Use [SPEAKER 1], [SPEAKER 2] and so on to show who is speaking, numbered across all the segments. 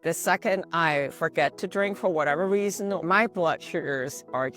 [SPEAKER 1] The second I forget to drink for whatever reason, my blood sugars are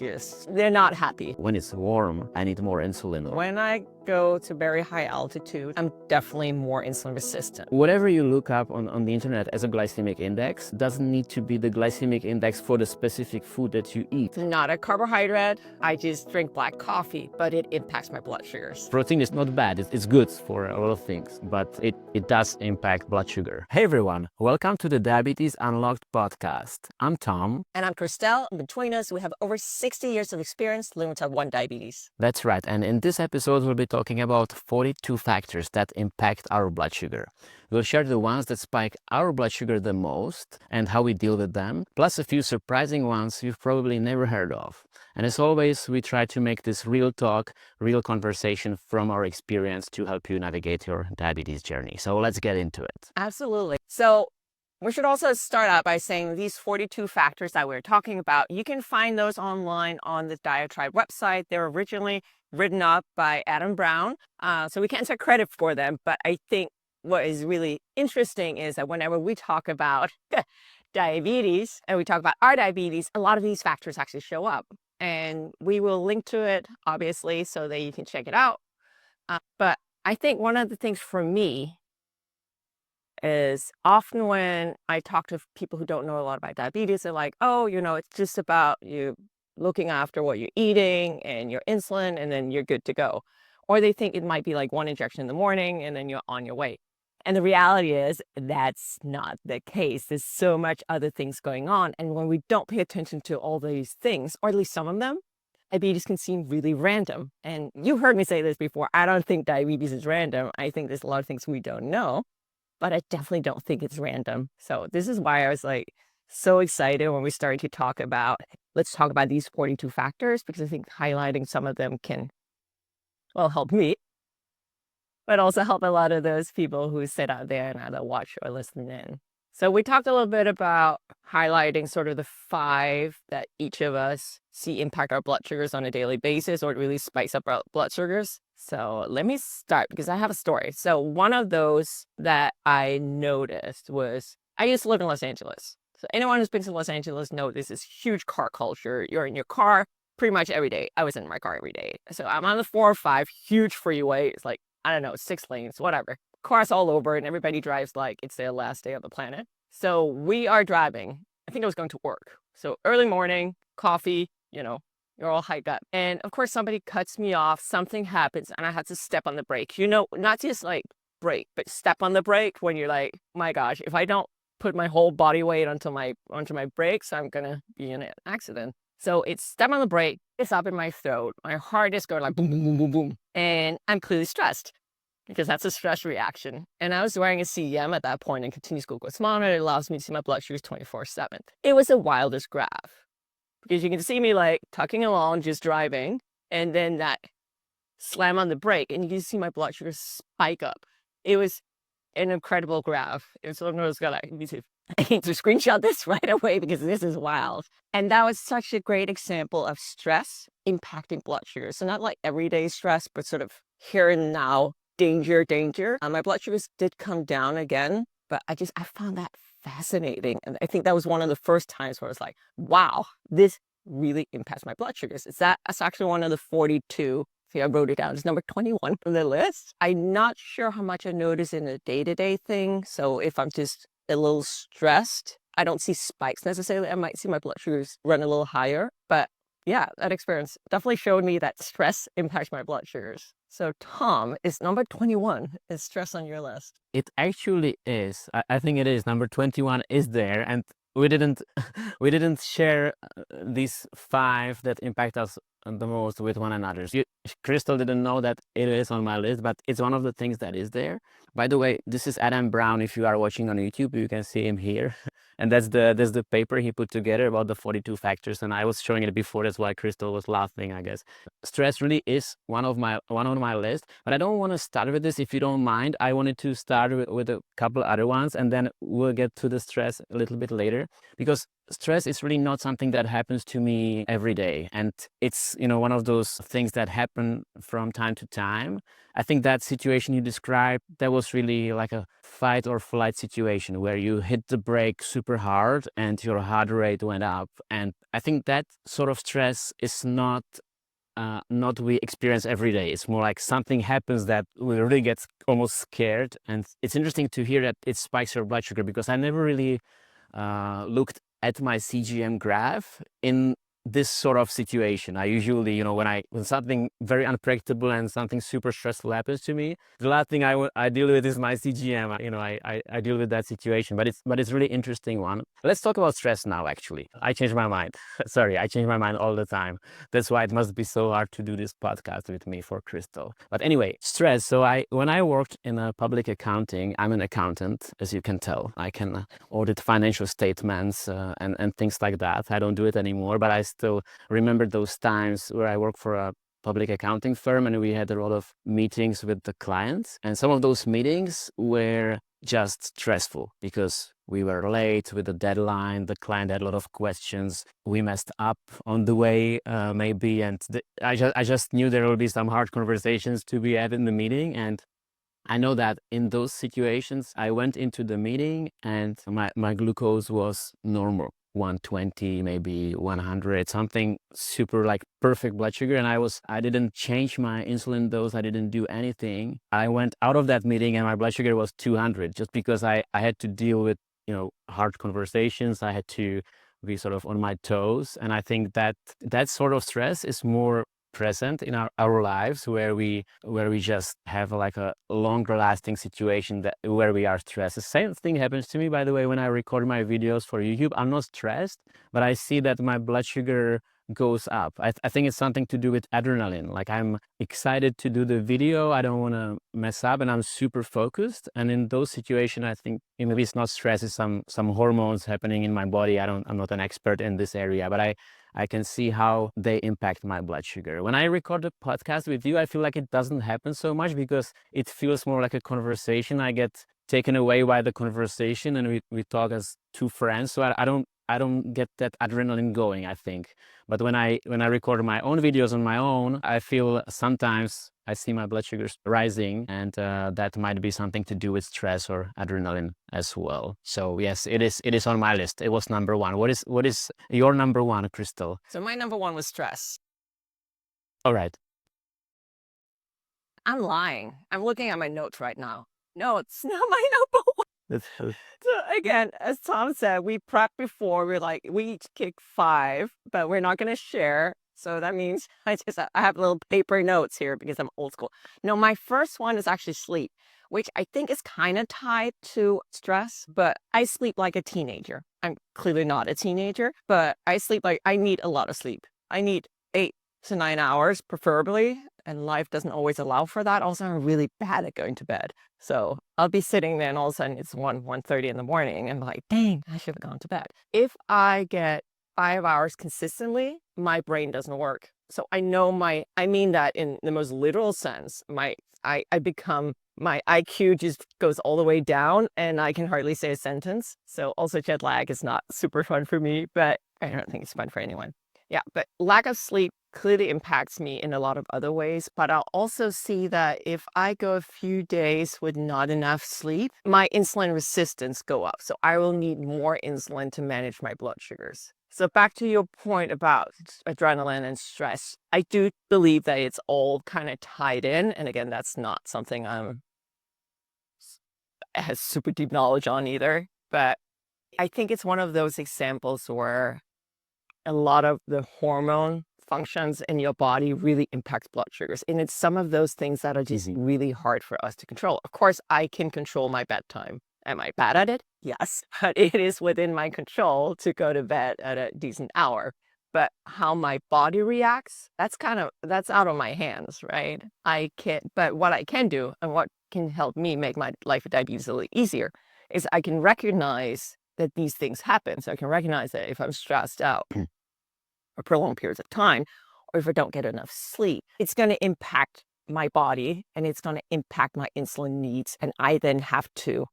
[SPEAKER 1] they're not happy.
[SPEAKER 2] When it's warm, I need more insulin.
[SPEAKER 1] When I go to very high altitude, I'm definitely more insulin resistant.
[SPEAKER 2] Whatever you look up on the internet as a glycemic index doesn't need to be the glycemic index for the specific food that you eat.
[SPEAKER 1] It's not a carbohydrate. I just drink black coffee, but it impacts my blood sugars.
[SPEAKER 2] Protein is not bad, it's good for a lot of things, but it does impact blood sugar. Hey everyone, welcome to the Diabetes Unlocked podcast. I'm Tom.
[SPEAKER 1] And I'm Christelle. Between us, we have over 60 years of experience living with type 1 diabetes.
[SPEAKER 2] That's right, and in this episode we'll be talking about 42 factors that impact our blood sugar. We'll share the ones that spike our blood sugar the most and how we deal with them, plus a few surprising ones you've probably never heard of. And as always, we try to make this real talk, real conversation from our experience to help you navigate your diabetes journey. So let's get into it.
[SPEAKER 1] Absolutely. So we should also start out by saying these 42 factors that we're talking about, you can find those online on the Diatribe website. They were originally written up by Adam Brown, so we can't take credit for them. But I think what is really interesting is that whenever we talk about diabetes and we talk about our diabetes, a lot of these factors actually show up. And we will link to it, obviously, so that you can check it out. But I think one of the things for me is often when I talk to people who don't know a lot about diabetes, they're like, oh, it's just about you looking after what you're eating and your insulin, and then you're good to go. Or they think it might be like one injection in the morning and then you're on your way. And the reality is that's not the case. There's so much other things going on. And when we don't pay attention to all these things, or at least some of them, diabetes can seem really random. And you've heard me say this before. I don't think diabetes is random. I think there's a lot of things we don't know, but I definitely don't think it's random. So this is why I was like so excited when we started to talk about, let's talk about these 42 factors, because I think highlighting some of them can, well, help me, but also help a lot of those people who sit out there and either watch or listen in. So we talked a little bit about highlighting sort of the 5 that each of us see impact our blood sugars on a daily basis, or it really spikes up our blood sugars. So let me start because I have a story. So one of those that I noticed was, I used to live in Los Angeles. So anyone who's been to Los Angeles knows this is huge car culture. You're in your car pretty much every day. I was in my car every day. So I'm on the 405, huge freeway. It's like, I don't know, 6 lanes, whatever. Cars all over, and everybody drives like it's their last day on the planet. So we are driving. I think I was going to work. So early morning, coffee, you're all hyped up. And of course, somebody cuts me off, something happens, and I had to step on the brake. Not just like brake, but step on the brake when you're like, my gosh, if I don't put my whole body weight onto my brakes, I'm gonna be in an accident. So it's step on the brake, it's up in my throat. My heart is going like boom, boom, boom, boom, boom. And I'm clearly stressed because that's a stress reaction. And I was wearing a CEM at that point and continuous glucose monitor. It allows me to see my blood sugars 24/7. It was the wildest graph because you can see me like tucking along, just driving, and then that slam on the brake and you can see my blood sugars spike up. It was an incredible graph. And so I was gonna, I need to screenshot this right away because this is wild. And that was such a great example of stress impacting blood sugar. So not like everyday stress, but sort of here and now, danger. My blood sugars did come down again, but I found that fascinating. And I think that was one of the first times where I was like, wow, this really impacts my blood sugars. That's actually one of the 42. See, I wrote it down. It's number 21 from the list. I'm not sure how much I notice in a day-to-day thing. So if I'm just a little stressed, I don't see spikes necessarily. I might see my blood sugars run a little higher. But yeah, that experience definitely showed me that stress impacts my blood sugars. So Tom, is number 21 is stress on your list?
[SPEAKER 2] It actually is. I think it is. Number 21 is there, and we didn't share these 5 that impact us the most with one another. Crystal didn't know that it is on my list, but it's one of the things that is there. By the way, this is Adam Brown. If you are watching on YouTube, you can see him here. And that's the paper he put together about the 42 factors. And I was showing it before. That's why Crystal was laughing, I guess. Stress really is one on my list. But I don't want to start with this. If you don't mind, I wanted to start with a couple other ones, and then we'll get to the stress a little bit later. Because stress is really not something that happens to me every day. And it's, one of those things that happen from time to time. I think that situation you described, that was really like a fight or flight situation where you hit the brake super hard and your heart rate went up. And I think that sort of stress is not we experience every day. It's more like something happens that we really get almost scared. And it's interesting to hear that it spikes your blood sugar, because I never really looked at my CGM graph in this sort of situation. I usually, when something very unpredictable and something super stressful happens to me, the last thing I deal with is my CGM. I deal with that situation, but it's really interesting one. Let's talk about stress now. Actually, I changed my mind. Sorry, I change my mind all the time. That's why it must be so hard to do this podcast with me for Crystal. But anyway, stress. So when I worked in a public accounting, I'm an accountant, as you can tell. I can audit financial statements and things like that. I don't do it anymore, but I still remember those times where I worked for a public accounting firm and we had a lot of meetings with the clients. And some of those meetings were just stressful because we were late with the deadline. The client had a lot of questions. We messed up on the way, maybe. And I just knew there will be some hard conversations to be had in the meeting. And I know that in those situations, I went into the meeting and my glucose was normal, 120, maybe 100, something super like perfect blood sugar. And I didn't change my insulin dose. I didn't do anything. I went out of that meeting and my blood sugar was 200 just because I had to deal with, hard conversations. I had to be sort of on my toes. And I think that sort of stress is more present in our lives where we just have like a longer lasting situation where we are stressed. The same thing happens to me, by the way, when I record my videos for YouTube. I'm not stressed, but I see that my blood sugar goes up. I think it's something to do with adrenaline. Like I'm excited to do the video. I don't want to mess up and I'm super focused. And in those situations, I think maybe it's not stress, it's some hormones happening in my body. I'm not an expert in this area, but I can see how they impact my blood sugar. When I record a podcast with you, I feel like it doesn't happen so much because it feels more like a conversation. I get taken away by the conversation and we talk as two friends. So I don't get that adrenaline going, I think. But when I record my own videos on my own, I feel sometimes I see my blood sugars rising, and that might be something to do with stress or adrenaline as well. So yes, it is on my list. It was number one. What is your number one, Crystal?
[SPEAKER 1] So my number one was stress.
[SPEAKER 2] All right.
[SPEAKER 1] I'm lying. I'm looking at my notes right now. No, it's not my number one. So again, as Tom said, we prepped before. We each kick 5, but we're not going to share. So that means I have little paper notes here because I'm old school. No, my first one is actually sleep, which I think is kind of tied to stress, but I sleep like a teenager. I'm clearly not a teenager, but I need a lot of sleep. I need 8 to 9 hours, preferably. And life doesn't always allow for that. Also, I'm really bad at going to bed. So I'll be sitting there and all of a sudden it's 1:30 in the morning. And I'm like, dang, I should have gone to bed. If I get 5 hours consistently, my brain doesn't work. So I mean that in the most literal sense. My IQ just goes all the way down and I can hardly say a sentence. So also jet lag is not super fun for me, but I don't think it's fun for anyone. Yeah, but lack of sleep clearly impacts me in a lot of other ways. But I'll also see that if I go a few days with not enough sleep, my insulin resistance go up. So I will need more insulin to manage my blood sugars. So back to your point about adrenaline and stress, I do believe that it's all kind of tied in. And again, that's not something has super deep knowledge on either. But I think it's one of those examples where a lot of the hormone functions in your body really impacts blood sugars. And it's some of those things that are just really hard for us to control. Of course, I can control my bedtime. Am I bad at it? Yes, but it is within my control to go to bed at a decent hour. But how my body reacts, that's out of my hands, right? But what I can do and what can help me make my life with diabetes a little easier is I can recognize that these things happen. So I can recognize that if I'm stressed out for prolonged periods of time, or if I don't get enough sleep, it's going to impact my body and it's going to impact my insulin needs. And I then have to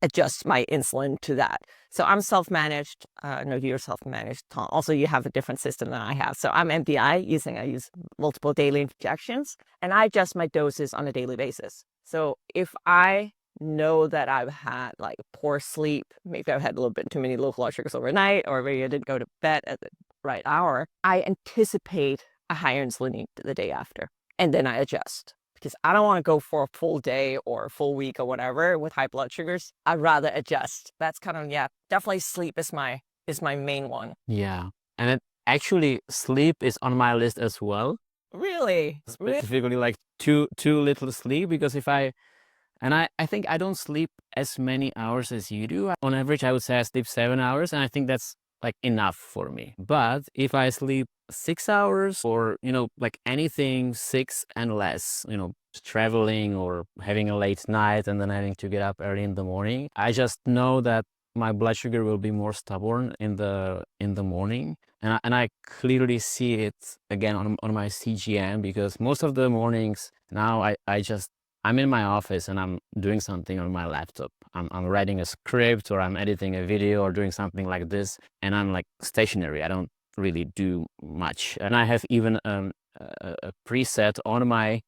[SPEAKER 1] adjust my insulin to that. So I'm self-managed. No, you're self-managed, Tom. Also, you have a different system than I have. So I'm MDI I use multiple daily injections, and I adjust my doses on a daily basis. So if I know that I've had like poor sleep, maybe I've had a little bit too many low blood sugars overnight, or maybe I didn't go to bed at the right hour, I anticipate a higher insulin need the day after, and then I adjust. Because I don't want to go for a full day or a full week or whatever with high blood sugars. I'd rather adjust. That's kind of, yeah, definitely sleep is my main one.
[SPEAKER 2] Yeah. And it actually sleep is on my list as well.
[SPEAKER 1] Really?
[SPEAKER 2] Specifically like too little sleep, because I think I don't sleep as many hours as you do. On average, I would say I sleep 7 hours, and I think that's like enough for me. But if I sleep 6 hours, or, like anything 6 and less, traveling or having a late night and then having to get up early in the morning, I just know that my blood sugar will be more stubborn in the morning. And I clearly see it again on my CGM, because most of the mornings now I'm in my office and I'm doing something on my laptop. I'm writing a script, or I'm editing a video, or doing something like this, and I'm like stationary. I don't really do much. And I have even a preset on my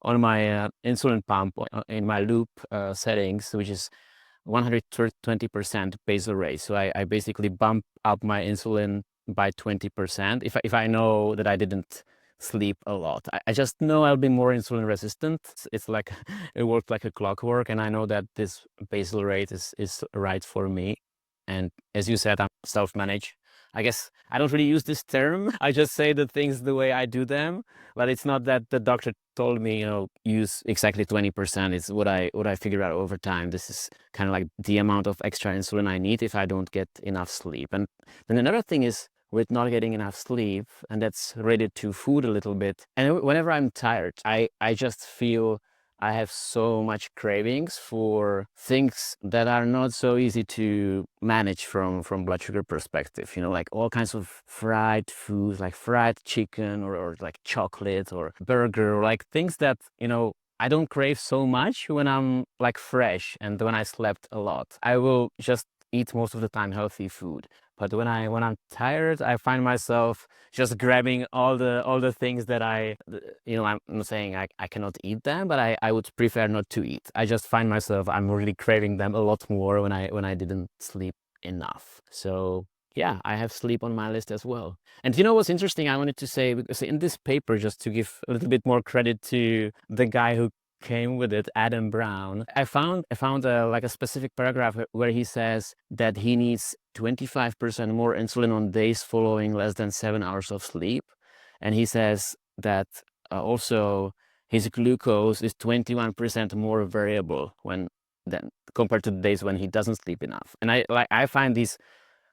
[SPEAKER 2] insulin pump in my loop settings, which is 120% basal rate. So I basically bump up my insulin by 20% if I know that I didn't sleep a lot. I just know I'll be more insulin resistant. It's like it worked like a clockwork, and I know that this basal rate is right for me. And as you said, I'm self-managed. I guess I don't really use this term. I just say the things the way I do them. But it's not that the doctor told me, use exactly 20%. It's what I figure out over time. This is kind of like the amount of extra insulin I need if I don't get enough sleep. And then another thing is, with not getting enough sleep, and that's related to food a little bit. And whenever I'm tired, I just feel I have so much cravings for things that are not so easy to manage from blood sugar perspective. Like all kinds of fried foods, like fried chicken, or like chocolate or burger, or like things that, I don't crave so much when I'm like fresh and when I slept a lot. I will just eat most of the time healthy food. But when I'm tired, I find myself just grabbing all the things that I'm not saying I cannot eat them, but I would prefer not to eat. I just find myself, I'm really craving them a lot more when I didn't sleep enough. So yeah, I have sleep on my list as well. And what's interesting, I wanted to say, because in this paper, just to give a little bit more credit to the guy who came with it, Adam Brown, I found like a specific paragraph where he says that he needs 25% more insulin on days following less than 7 hours of sleep. And he says that also his glucose is 21% more variable compared to the days when he doesn't sleep enough. And I find these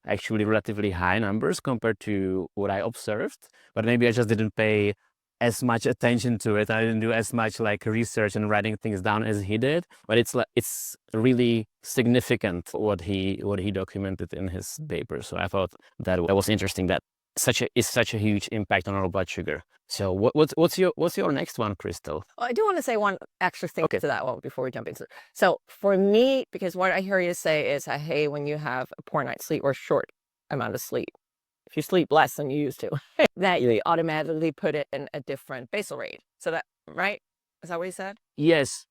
[SPEAKER 2] actually relatively high numbers compared to what I observed, but maybe I just didn't pay as much attention to it. I didn't do as much like research and writing things down as he did, but it's really significant what he documented in his paper. So I thought that was interesting, that such a huge impact on our blood sugar. So what's your next one, Crystal?
[SPEAKER 1] Well, I do want to say one extra thing
[SPEAKER 2] Okay.
[SPEAKER 1] to that one before we jump into it. So for me, because what I hear you say is, hey, when you have a poor night's sleep or short amount of sleep, if you sleep less than you used to, that you automatically put it in a different basal rate. So that, right? Is that what you said?
[SPEAKER 2] Yes.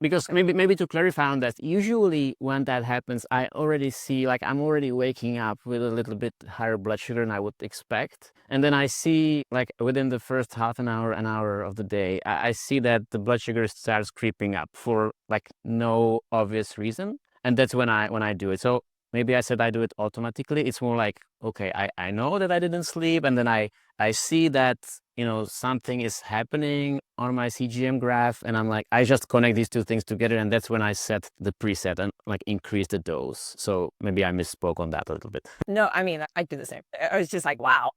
[SPEAKER 2] Because maybe to clarify on that, usually when that happens, I already see, like, I'm already waking up with a little bit higher blood sugar than I would expect. And then I see, like, within the first half an hour of the day, I see that the blood sugar starts creeping up for like no obvious reason. And that's when I do it. So maybe I said I do it automatically. It's more like, okay, I know that I didn't sleep, and then I see that, something is happening on my CGM graph, and I'm like, I just connect these two things together, and that's when I set the preset and like increase the dose. So maybe I misspoke on that a little bit.
[SPEAKER 1] No, I mean, I do the same. I was just like, wow.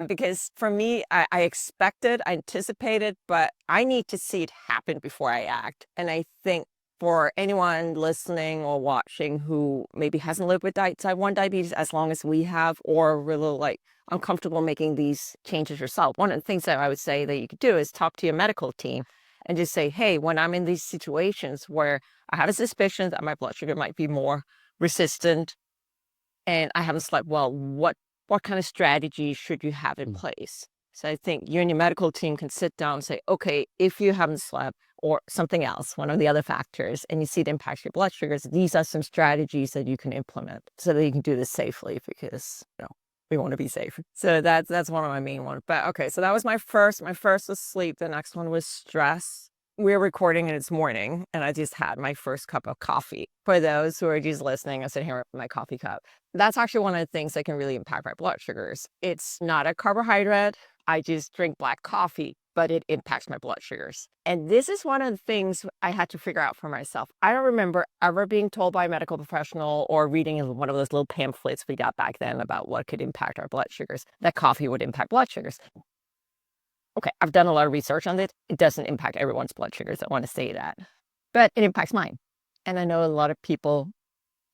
[SPEAKER 1] Because for me, I expected, I anticipated, but I need to see it happen before I act. And I think for anyone listening or watching who maybe hasn't lived with type 1 diabetes as long as we have, or really like uncomfortable making these changes yourself, one of the things that I would say that you could do is talk to your medical team and just say, hey, when I'm in these situations where I have a suspicion that my blood sugar might be more resistant and I haven't slept well, what kind of strategy should you have in place? So I think you and your medical team can sit down and say, okay, if you haven't slept or something else, one of the other factors, and you see it impacts your blood sugars, these are some strategies that you can implement so that you can do this safely, because we want to be safe. So that's one of my main ones. But okay, so that was my first. My first was sleep. The next one was stress. We're recording and it's morning, and I just had my first cup of coffee. For those who are just listening, I sit here with my coffee cup. That's actually one of the things that can really impact my blood sugars. It's not a carbohydrate. I just drink black coffee, but it impacts my blood sugars. And this is one of the things I had to figure out for myself. I don't remember ever being told by a medical professional or reading in one of those little pamphlets we got back then about what could impact our blood sugars, that coffee would impact blood sugars. Okay, I've done a lot of research on it. It doesn't impact everyone's blood sugars. I want to say that. But it impacts mine. And I know a lot of people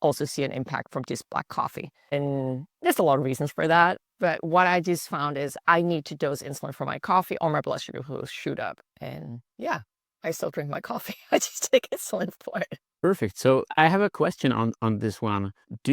[SPEAKER 1] also see an impact from just black coffee. And there's a lot of reasons for that. But what I just found is I need to dose insulin for my coffee or my blood sugar will shoot up. And yeah, I still drink my coffee. I just take insulin for it.
[SPEAKER 2] Perfect. So I have a question on this one. Do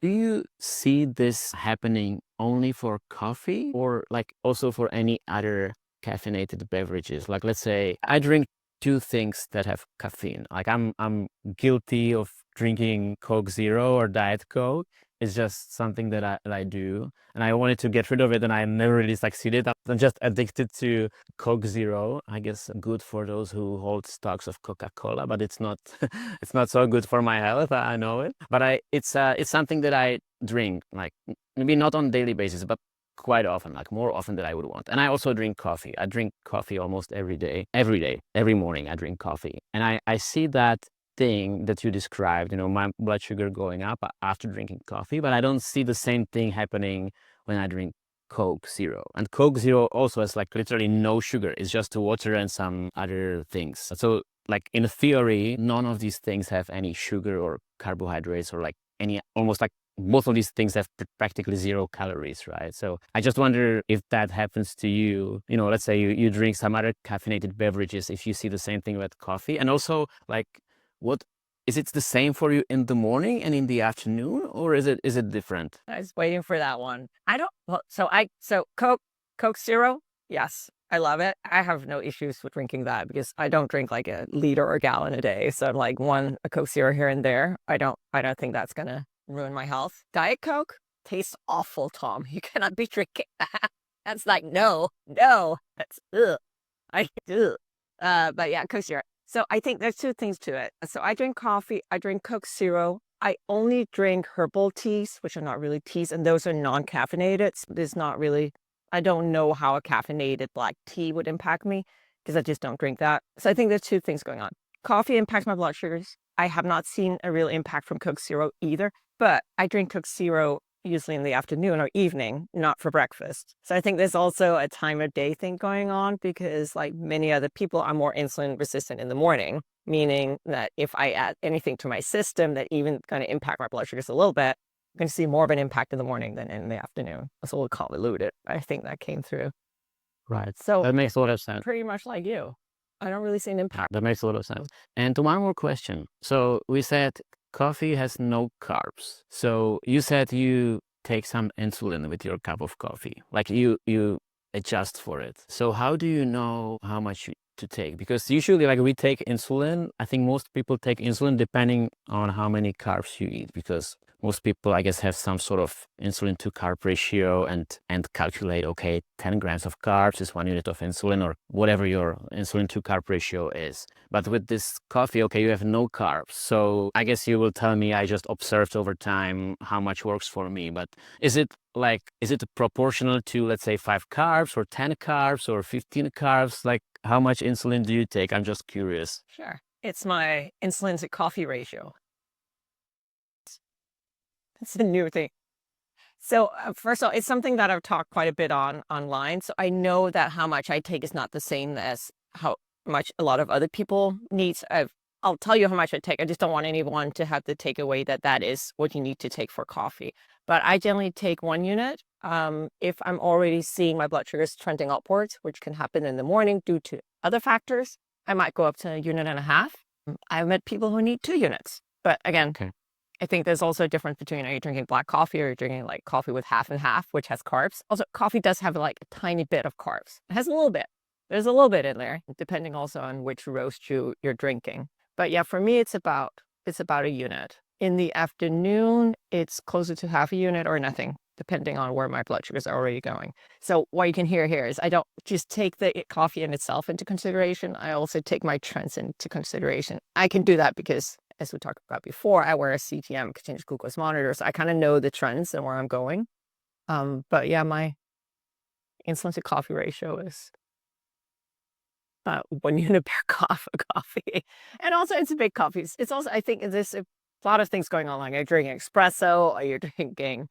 [SPEAKER 2] you see this happening only for coffee or like also for any other caffeinated beverages? Like let's say I drink two things that have caffeine. Like I'm guilty of drinking Coke Zero or Diet Coke. It's just something that I do, and I wanted to get rid of it, and I never really succeeded. I'm just addicted to Coke Zero. I guess good for those who hold stocks of Coca-Cola, but it's not it's not so good for my health. I know it, but it's something that I drink, like maybe not on a daily basis, but quite often, like more often than I would want. And I also drink coffee. I drink coffee almost every day, every morning I drink coffee. And I see that thing that you described, my blood sugar going up after drinking coffee, but I don't see the same thing happening when I drink Coke Zero. And Coke Zero also has like literally no sugar. It's just water and some other things. So like in theory, none of these things have any sugar or carbohydrates or like any, almost like both of these things have practically 0 calories, right? So I just wonder if that happens to you, let's say you drink some other caffeinated beverages, if you see the same thing with coffee. And also like, what is it the same for you in the morning and in the afternoon, or is it different?
[SPEAKER 1] I was waiting for that one. So Coke Zero, yes, I love it. I have no issues with drinking that because I don't drink like a liter or a gallon a day. So like a Coke Zero here and there, I don't think that's gonna ruin my health. Diet Coke tastes awful, Tom. You cannot be drinking that. That's like no, that's ugh. But yeah, Coke Zero. So I think there's two things to it. So I drink coffee, I drink Coke Zero. I only drink herbal teas, which are not really teas, and those are non-caffeinated. There's not really, I don't know how a caffeinated black tea would impact me because I just don't drink that. So I think there's two things going on. Coffee impacts my blood sugars. I have not seen a real impact from Coke Zero either, but I drink Coke Zero usually in the afternoon or evening, not for breakfast. So I think there's also a time of day thing going on because like many other people, I'm more insulin resistant in the morning, meaning that if I add anything to my system that even going to impact my blood sugars a little bit, I'm going to see more of an impact in the morning than in the afternoon. That's a little convoluted. I think that came through.
[SPEAKER 2] Right.
[SPEAKER 1] So
[SPEAKER 2] that makes a lot of sense.
[SPEAKER 1] Pretty much like you. I don't really see an impact.
[SPEAKER 2] That makes a lot of sense. And one more question. So we said coffee has no carbs. So you said you take some insulin with your cup of coffee, like you adjust for it. So how do you know how much to take? Because usually like we take insulin, I think most people take insulin depending on how many carbs you eat, because most people, I guess, have some sort of insulin to carb ratio and calculate, okay, 10 grams of carbs is 1 unit of insulin, or whatever your insulin to carb ratio is. But with this coffee, okay, you have no carbs. So I guess you will tell me, I just observed over time how much works for me. But is it proportional to, let's say, 5 carbs or 10 carbs or 15 carbs? Like, how much insulin do you take? I'm just curious.
[SPEAKER 1] Sure. It's my insulin to coffee ratio. It's a new thing. So first of all, it's something that I've talked quite a bit on online. So I know that how much I take is not the same as how much a lot of other people need. I'll tell you how much I take. I just don't want anyone to have the takeaway that is what you need to take for coffee. But I generally take 1 unit If I'm already seeing my blood sugars trending upwards, which can happen in the morning due to other factors, I might go up to 1.5 units. I've met people who need 2 units. But again,
[SPEAKER 2] Okay.
[SPEAKER 1] I think there's also a difference between, are you drinking black coffee or you're drinking like coffee with half and half, which has carbs. Also, coffee does have like a tiny bit of carbs. It has a little bit. There's a little bit in there, depending also on which roast you're drinking. But yeah, for me, it's about 1 unit. In the afternoon, it's closer to 0.5 unit or nothing, depending on where my blood sugars are already going. So what you can hear here is I don't just take the coffee in itself into consideration. I also take my trends into consideration. I can do that because, as we talked about before, I wear a CTM, continuous glucose monitor, so I kind of know the trends and where I'm going. But yeah, my insulin to coffee ratio is 1 unit per cup of coffee. And also it's big coffees. It's also, I think there's a lot of things going on. Like you're drinking espresso or you're drinking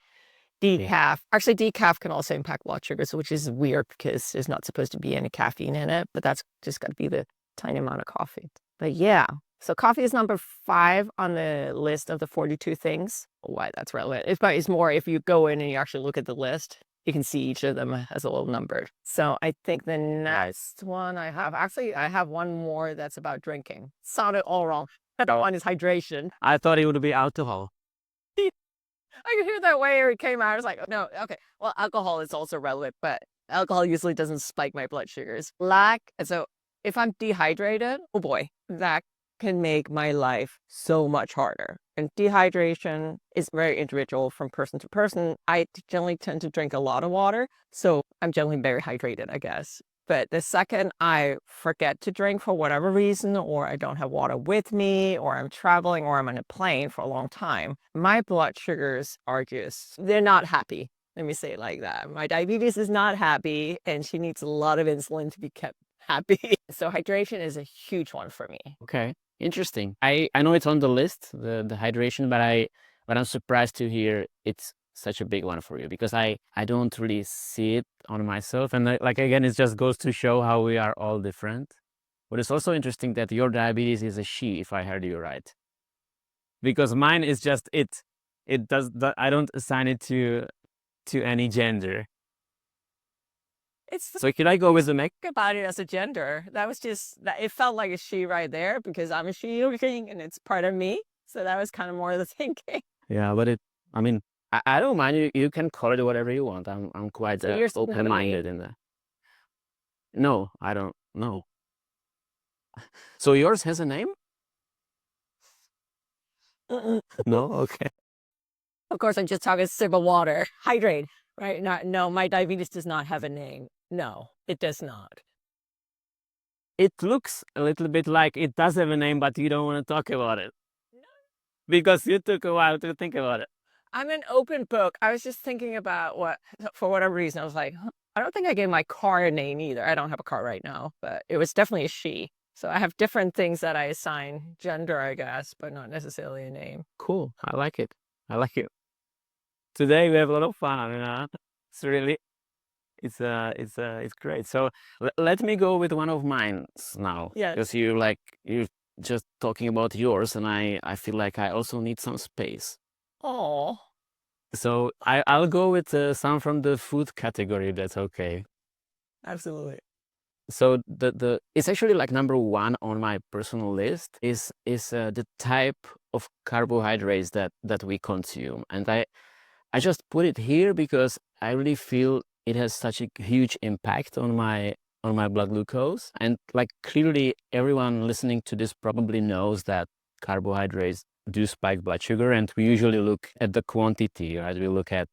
[SPEAKER 1] decaf. Actually, decaf can also impact blood sugars, which is weird because there's not supposed to be any caffeine in it, but that's just got to be the tiny amount of coffee. But yeah, so coffee is number 5 on the list of the 42 things. Why that's relevant. It's more if you go in and you actually look at the list, you can see each of them as a little numbered. So I think the next one I have one more that's about drinking. Sounded all wrong. That one is hydration.
[SPEAKER 2] I thought it would be alcohol.
[SPEAKER 1] I could hear that way or it came out. I was like, oh, no, okay. Well, alcohol is also relevant, but alcohol usually doesn't spike my blood sugars. So if I'm dehydrated, oh boy, that can make my life so much harder. And dehydration is very individual from person to person. I generally tend to drink a lot of water, so I'm generally very hydrated, I guess. But the second I forget to drink for whatever reason, or I don't have water with me, or I'm traveling, or I'm on a plane for a long time, my blood sugars are they're not happy. Let me say it like that. My diabetes is not happy, and she needs a lot of insulin to be kept happy. So hydration is a huge one for me.
[SPEAKER 2] Okay, interesting. I know it's on the list, the hydration, but I'm surprised to hear it's such a big one for you because I don't really see it on myself. And like, again, it just goes to show how we are all different. But it's also interesting that your diabetes is a she, if I heard you right. Because mine is just it. I don't assign it to any gender. So could I go with the mech?
[SPEAKER 1] About it as a gender. That was just that it felt like a she right there because I'm a she looking and it's part of me. So that was kind of more the thinking.
[SPEAKER 2] Yeah, but I mean, I don't mind. You can call it whatever you want. I'm quite open-minded in that. No, I don't know. So yours has a name? No? Okay.
[SPEAKER 1] Of course, I'm just talking a sip of water. Hydrate, right? No, my diabetes does not have a name. No, it does not.
[SPEAKER 2] It looks a little bit like it does have a name, but you don't want to talk about it. No. Because you took a while to think about it.
[SPEAKER 1] I'm an open book. I was just thinking about for whatever reason, I was like, I don't think I gave my car a name either. I don't have a car right now, but it was definitely a she. So I have different things that I assign gender, I guess, but not necessarily a name.
[SPEAKER 2] Cool. I like it. I like it. Today we have a lot of fun. It's really, it's great. So let me go with one of mine now.
[SPEAKER 1] Yeah.
[SPEAKER 2] Because you're just talking about yours, and I feel like I also need some space.
[SPEAKER 1] Oh.
[SPEAKER 2] So I'll go with some from the food category, if that's okay.
[SPEAKER 1] Absolutely.
[SPEAKER 2] So it's actually like number 1 on my personal list is the type of carbohydrates that we consume, and I just put it here because I really feel it has such a huge impact on my blood glucose, and like clearly everyone listening to this probably knows that carbohydrates do spike blood sugar, and we usually look at the quantity, right? We look at,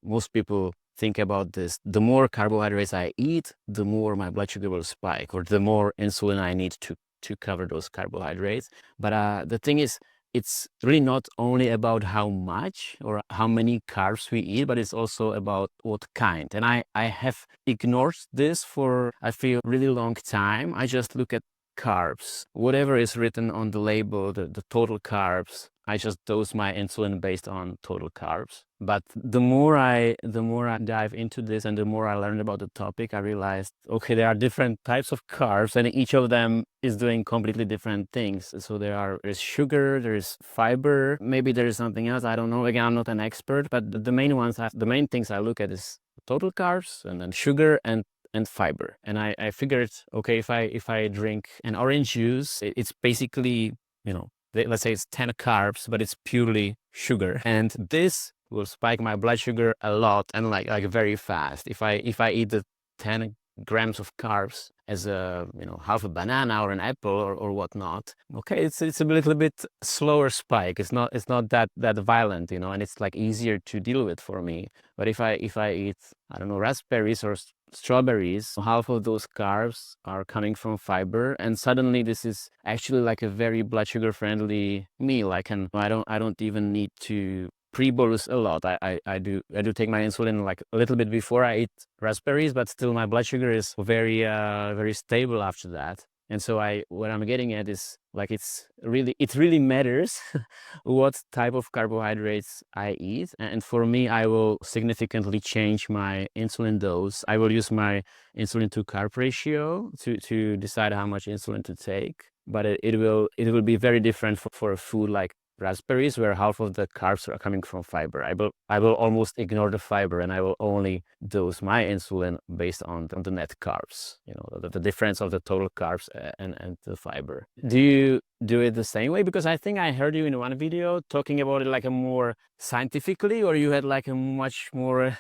[SPEAKER 2] most people think about this. The more carbohydrates I eat, the more my blood sugar will spike, or the more insulin I need to cover those carbohydrates. But the thing is, it's really not only about how much or how many carbs we eat, but it's also about what kind. And I have ignored this for, I feel, really long time. I just look at carbs. Whatever is written on the label, the total carbs, I just dose my insulin based on total carbs. But the more I dive into this and the more I learned about the topic, I realized, okay, there are different types of carbs and each of them is doing completely different things. So there's sugar, there's fiber, maybe there is something else, I don't know. Again, I'm not an expert, but the main things I look at is total carbs and then sugar and fiber. And I figured, okay, if I drink an orange juice, it's basically, let's say it's 10 carbs, but it's purely sugar. And this will spike my blood sugar a lot and like very fast. If I eat the 10 grams of carbs as a half a banana or an apple or whatnot, okay, it's a little bit slower spike. It's not that violent, and it's like easier to deal with for me. But if I eat, I don't know, raspberries or strawberries, half of those carbs are coming from fiber, and suddenly this is actually like a very blood sugar friendly meal. I don't even need to pre-bolus a lot. I do take my insulin like a little bit before I eat raspberries, but still my blood sugar is very stable after that. And so what I'm getting at is like it really matters what type of carbohydrates I eat. And for me, I will significantly change my insulin dose. I will use my insulin to carb ratio to decide how much insulin to take. But it will be very different for a food like raspberries, where half of the carbs are coming from fiber. I will almost ignore the fiber and I will only dose my insulin based on the net carbs, the difference of the total carbs and the fiber. Do you do it the same way? Because I think I heard you in one video talking about it like a more scientifically, or you had like a much more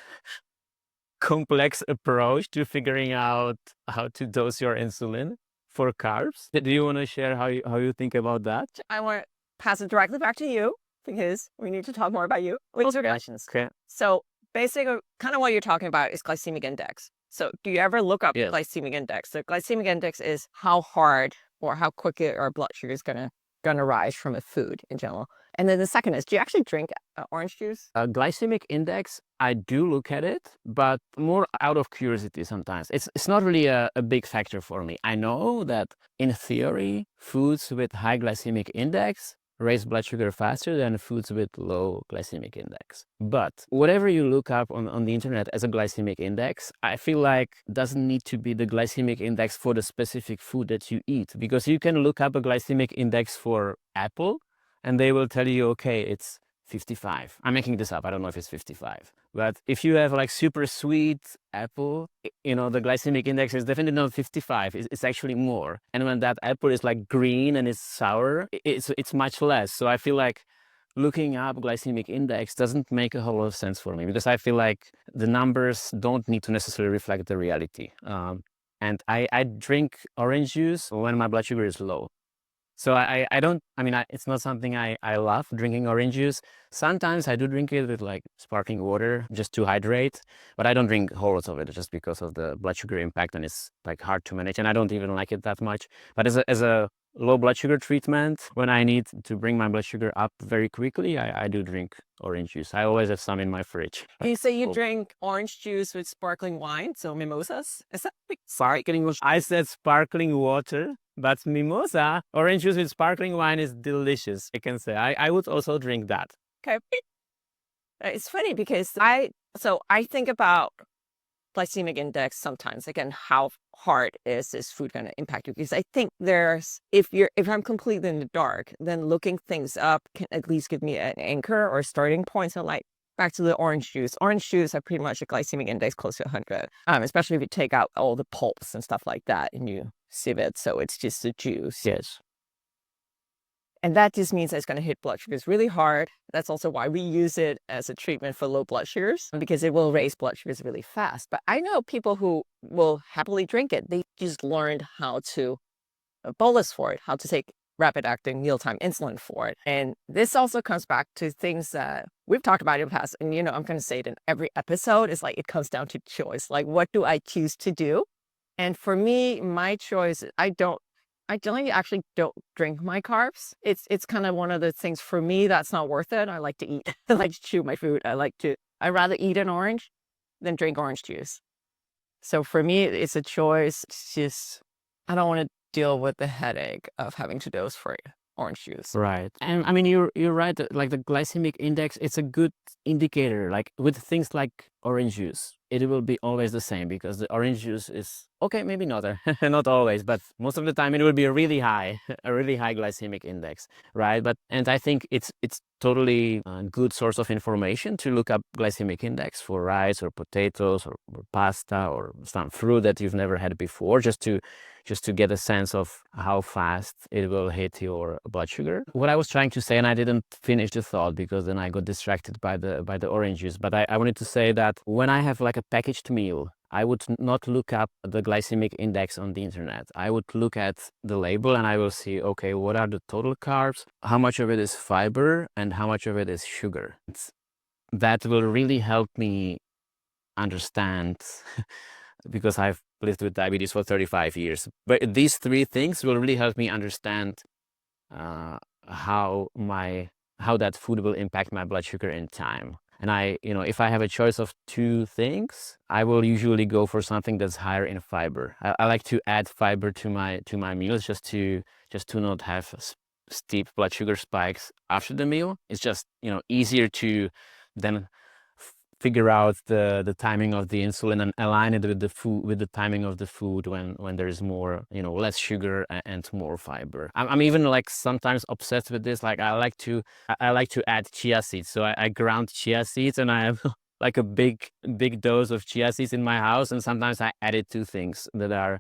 [SPEAKER 2] complex approach to figuring out how to dose your insulin for carbs. Do you want to share how you think about that?
[SPEAKER 1] I want to pass it directly back to you because we need to talk more about you. What's your questions?
[SPEAKER 2] Okay.
[SPEAKER 1] So basically, kind of what you're talking about is glycemic index. So do you ever look up
[SPEAKER 2] Yes.
[SPEAKER 1] glycemic index? So glycemic index is how hard or how quickly our blood sugar is gonna rise from a food in general. And then the second is, do you actually drink orange juice?
[SPEAKER 2] Glycemic index, I do look at it, but more out of curiosity sometimes. It's not really a big factor for me. I know that in theory, foods with high glycemic index raise blood sugar faster than foods with low glycemic index. But whatever you look up on the internet as a glycemic index, I feel like doesn't need to be the glycemic index for the specific food that you eat, because you can look up a glycemic index for apple and they will tell you, okay, it's 55. I'm making this up. I don't know if it's 55. But if you have like super sweet apple, the glycemic index is definitely not 55. It's actually more. And when that apple is like green and it's sour, it's much less. So I feel like looking up glycemic index doesn't make a whole lot of sense for me, because I feel like the numbers don't need to necessarily reflect the reality. And I drink orange juice when my blood sugar is low. So it's not something I love, drinking orange juice. Sometimes I do drink it with like sparkling water just to hydrate, but I don't drink whole lots of it just because of the blood sugar impact, and it's like hard to manage, and I don't even like it that much. But as a low blood sugar treatment, when I need to bring my blood sugar up very quickly, I do drink orange juice. I always have some in my fridge.
[SPEAKER 1] You say you drink orange juice with sparkling wine, so mimosas? Is that
[SPEAKER 2] sparkling? I said sparkling water. But mimosa, orange juice with sparkling wine, is delicious, I can say. I would also drink that.
[SPEAKER 1] Okay. It's funny because I think about glycemic index sometimes. Again, how hard is this food going to impact you? Because I think if I'm completely in the dark, then looking things up can at least give me an anchor or starting point. So like back to the orange juice. Orange juice have pretty much a glycemic index close to 100, especially if you take out all the pulps and stuff like that and you sieve it, so it's just the juice.
[SPEAKER 2] Yes.
[SPEAKER 1] And that just means that it's going to hit blood sugars really hard. That's also why we use it as a treatment for low blood sugars, because it will raise blood sugars really fast. But I know people who will happily drink it. They just learned how to bolus for it, how to take rapid-acting mealtime insulin for it. And this also comes back to things that we've talked about in the past. And, I'm going to say it in every episode. It's like it comes down to choice. Like, what do I choose to do? And for me, my choice, I actually don't drink my carbs. It's kind of one of the things for me that's not worth it. I like to eat. I like to chew my food. I'd rather eat an orange than drink orange juice. So for me, it's a choice. It's just, I don't want to deal with the headache of having to dose for orange juice.
[SPEAKER 2] Right. And I mean, you're right. Like the glycemic index, it's a good indicator. Like with things like orange juice, it will be always the same because the orange juice is okay. Maybe not, not always, but most of the time it will be a really high, a really high glycemic index, right? And I think it's totally a good source of information to look up glycemic index for rice or potatoes or pasta or some fruit that you've never had before, just to get a sense of how fast it will hit your blood sugar. What I was trying to say, and I didn't finish the thought because then I got distracted by the orange juice, but I wanted to say that when I have like a packaged meal, I would not look up the glycemic index on the internet. I would look at the label and I will see, okay, what are the total carbs? How much of it is fiber and how much of it is sugar? That will really help me understand because I've lived with diabetes for 35 years. But these three things will really help me understand how that food will impact my blood sugar in time. And if I have a choice of two things, I will usually go for something that's higher in fiber. I like to add fiber to my meals just to not have steep blood sugar spikes after the meal. It's just easier to then figure out the timing of the insulin and align it with the food, with the timing of the food when there is more, less sugar and more fiber. I'm even like sometimes obsessed with this. Like I like to add chia seeds. So I ground chia seeds and I have like a big dose of chia seeds in my house, and sometimes I add it to things that are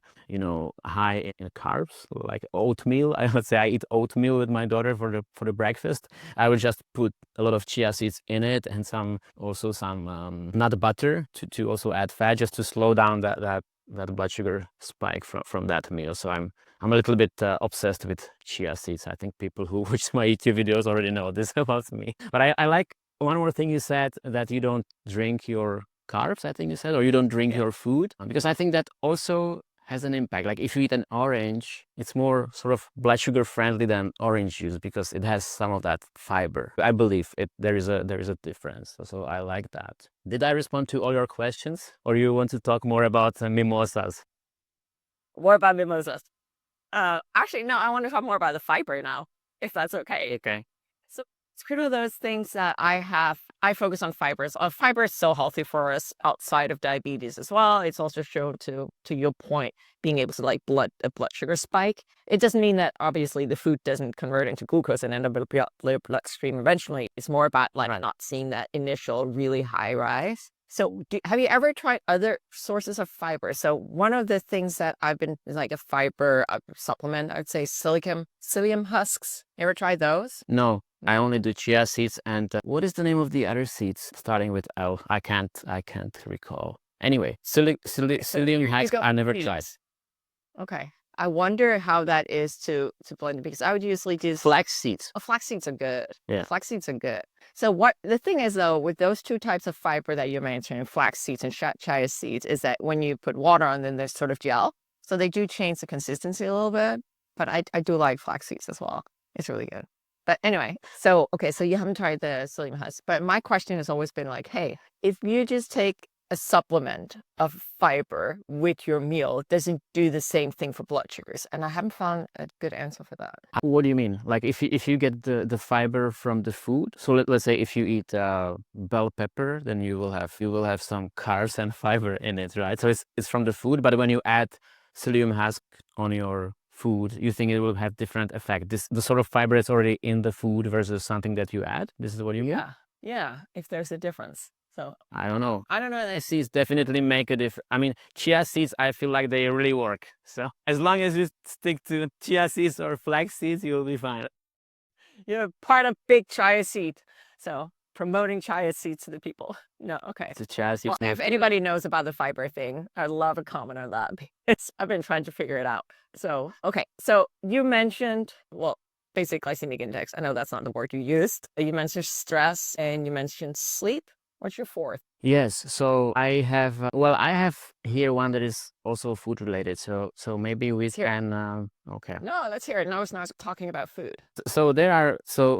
[SPEAKER 2] high in carbs, like oatmeal. Let's say I eat oatmeal with my daughter for the breakfast. I would just put a lot of chia seeds in it and some nut butter to also add fat, just to slow down that blood sugar spike from that meal. So I'm a little bit obsessed with chia seeds. I think people who watch my YouTube videos already know this about me. But I like one more thing you said, that you don't drink your carbs, I think you said, or you don't drink your food, because I think that also has an impact. Like if you eat an orange, it's more sort of blood sugar friendly than orange juice because it has some of that fiber. I believe there is a difference. So I like that. Did I respond to all your questions, or you want to talk more about mimosas?
[SPEAKER 1] What about mimosas? Actually, no, I want to talk more about the fiber now, if that's okay.
[SPEAKER 2] Okay.
[SPEAKER 1] So it's one of those things that I focus on fibers. Fiber is so healthy for us outside of diabetes as well. It's also shown to your point, being able to like a blood sugar spike. It doesn't mean that obviously the food doesn't convert into glucose and end up in the bloodstream eventually. It's more about like not seeing that initial really high rise. So have you ever tried other sources of fiber? So one of the things that I've been like a fiber supplement, I would say psyllium husks. You ever tried those?
[SPEAKER 2] No, I only do chia seeds. And what is the name of the other seeds starting with L? I can't recall. Anyway, psyllium husks I never tried.
[SPEAKER 1] Okay. I wonder how that is to blend, because I would usually do
[SPEAKER 2] Flax seeds.
[SPEAKER 1] Oh, flax seeds are good.
[SPEAKER 2] Yeah.
[SPEAKER 1] Flax seeds are good. So the thing is though, with those two types of fiber that you're mentioning, flax seeds and chia seeds, is that when you put water on them, there's sort of gel. So they do change the consistency a little bit, but I do like flax seeds as well. It's really good. But anyway, so you haven't tried the psyllium husk, but my question has always been like, hey, if you just take a supplement of fiber with your meal, doesn't do the same thing for blood sugars, and I haven't found a good answer for that.
[SPEAKER 2] What do you mean? Like if you get the fiber from the food, so let's say if you eat bell pepper, then you will have some carbs and fiber in it, right? So it's from the food, but when you add psyllium husk on your food, you think it will have different effect. The sort of fiber is already in the food versus something that you add. This is what you mean?
[SPEAKER 1] Yeah. If there's a difference. So
[SPEAKER 2] I don't know. Seeds definitely make a difference. I mean, chia seeds, I feel like they really work. So as long as you stick to chia seeds or flax seeds, you'll be fine.
[SPEAKER 1] You're part of big chia seed. So promoting chia seeds to the people. No, okay.
[SPEAKER 2] It's a chia seed.
[SPEAKER 1] Well, if anybody knows about the fiber thing, I'd love a comment on that. I've been trying to figure it out. So, okay. So you mentioned, basic glycemic index. I know that's not the word you used. You mentioned stress and you mentioned sleep. What's your fourth?
[SPEAKER 2] Yes, so I have here one that is also food related. So maybe we can okay.
[SPEAKER 1] No, let's hear it. No, it's not talking about food.
[SPEAKER 2] So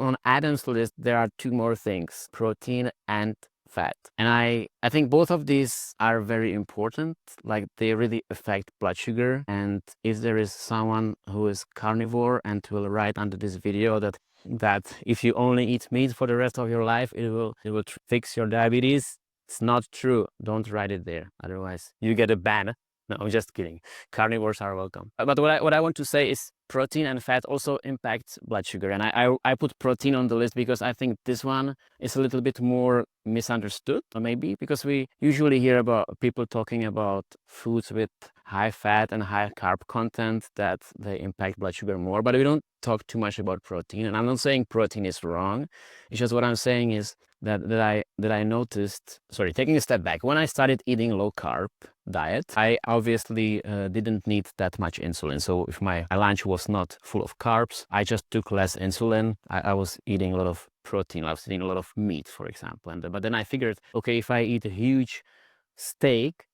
[SPEAKER 2] on Adam's list there are two more things: protein and fat. And I think both of these are very important. Like they really affect blood sugar. And if there is someone who is carnivore and will write under this video that if you only eat meat for the rest of your life, it will fix your diabetes. It's not true. Don't write it there. Otherwise, you get a ban. No, I'm just kidding. Carnivores are welcome. But what I want to say is protein and fat also impact blood sugar. And I put protein on the list because I think this one is a little bit more misunderstood, or maybe because we usually hear about people talking about foods with high fat and high carb content, that they impact blood sugar more, but we don't talk too much about protein. And I'm not saying protein is wrong. It's just what I'm saying is that I noticed, sorry, taking a step back, when I started eating low carb diet, I obviously didn't need that much insulin. So if my lunch was not full of carbs, I just took less insulin. I was eating a lot of protein. I was eating a lot of meat, for example. But then I figured, okay, if I eat a huge steak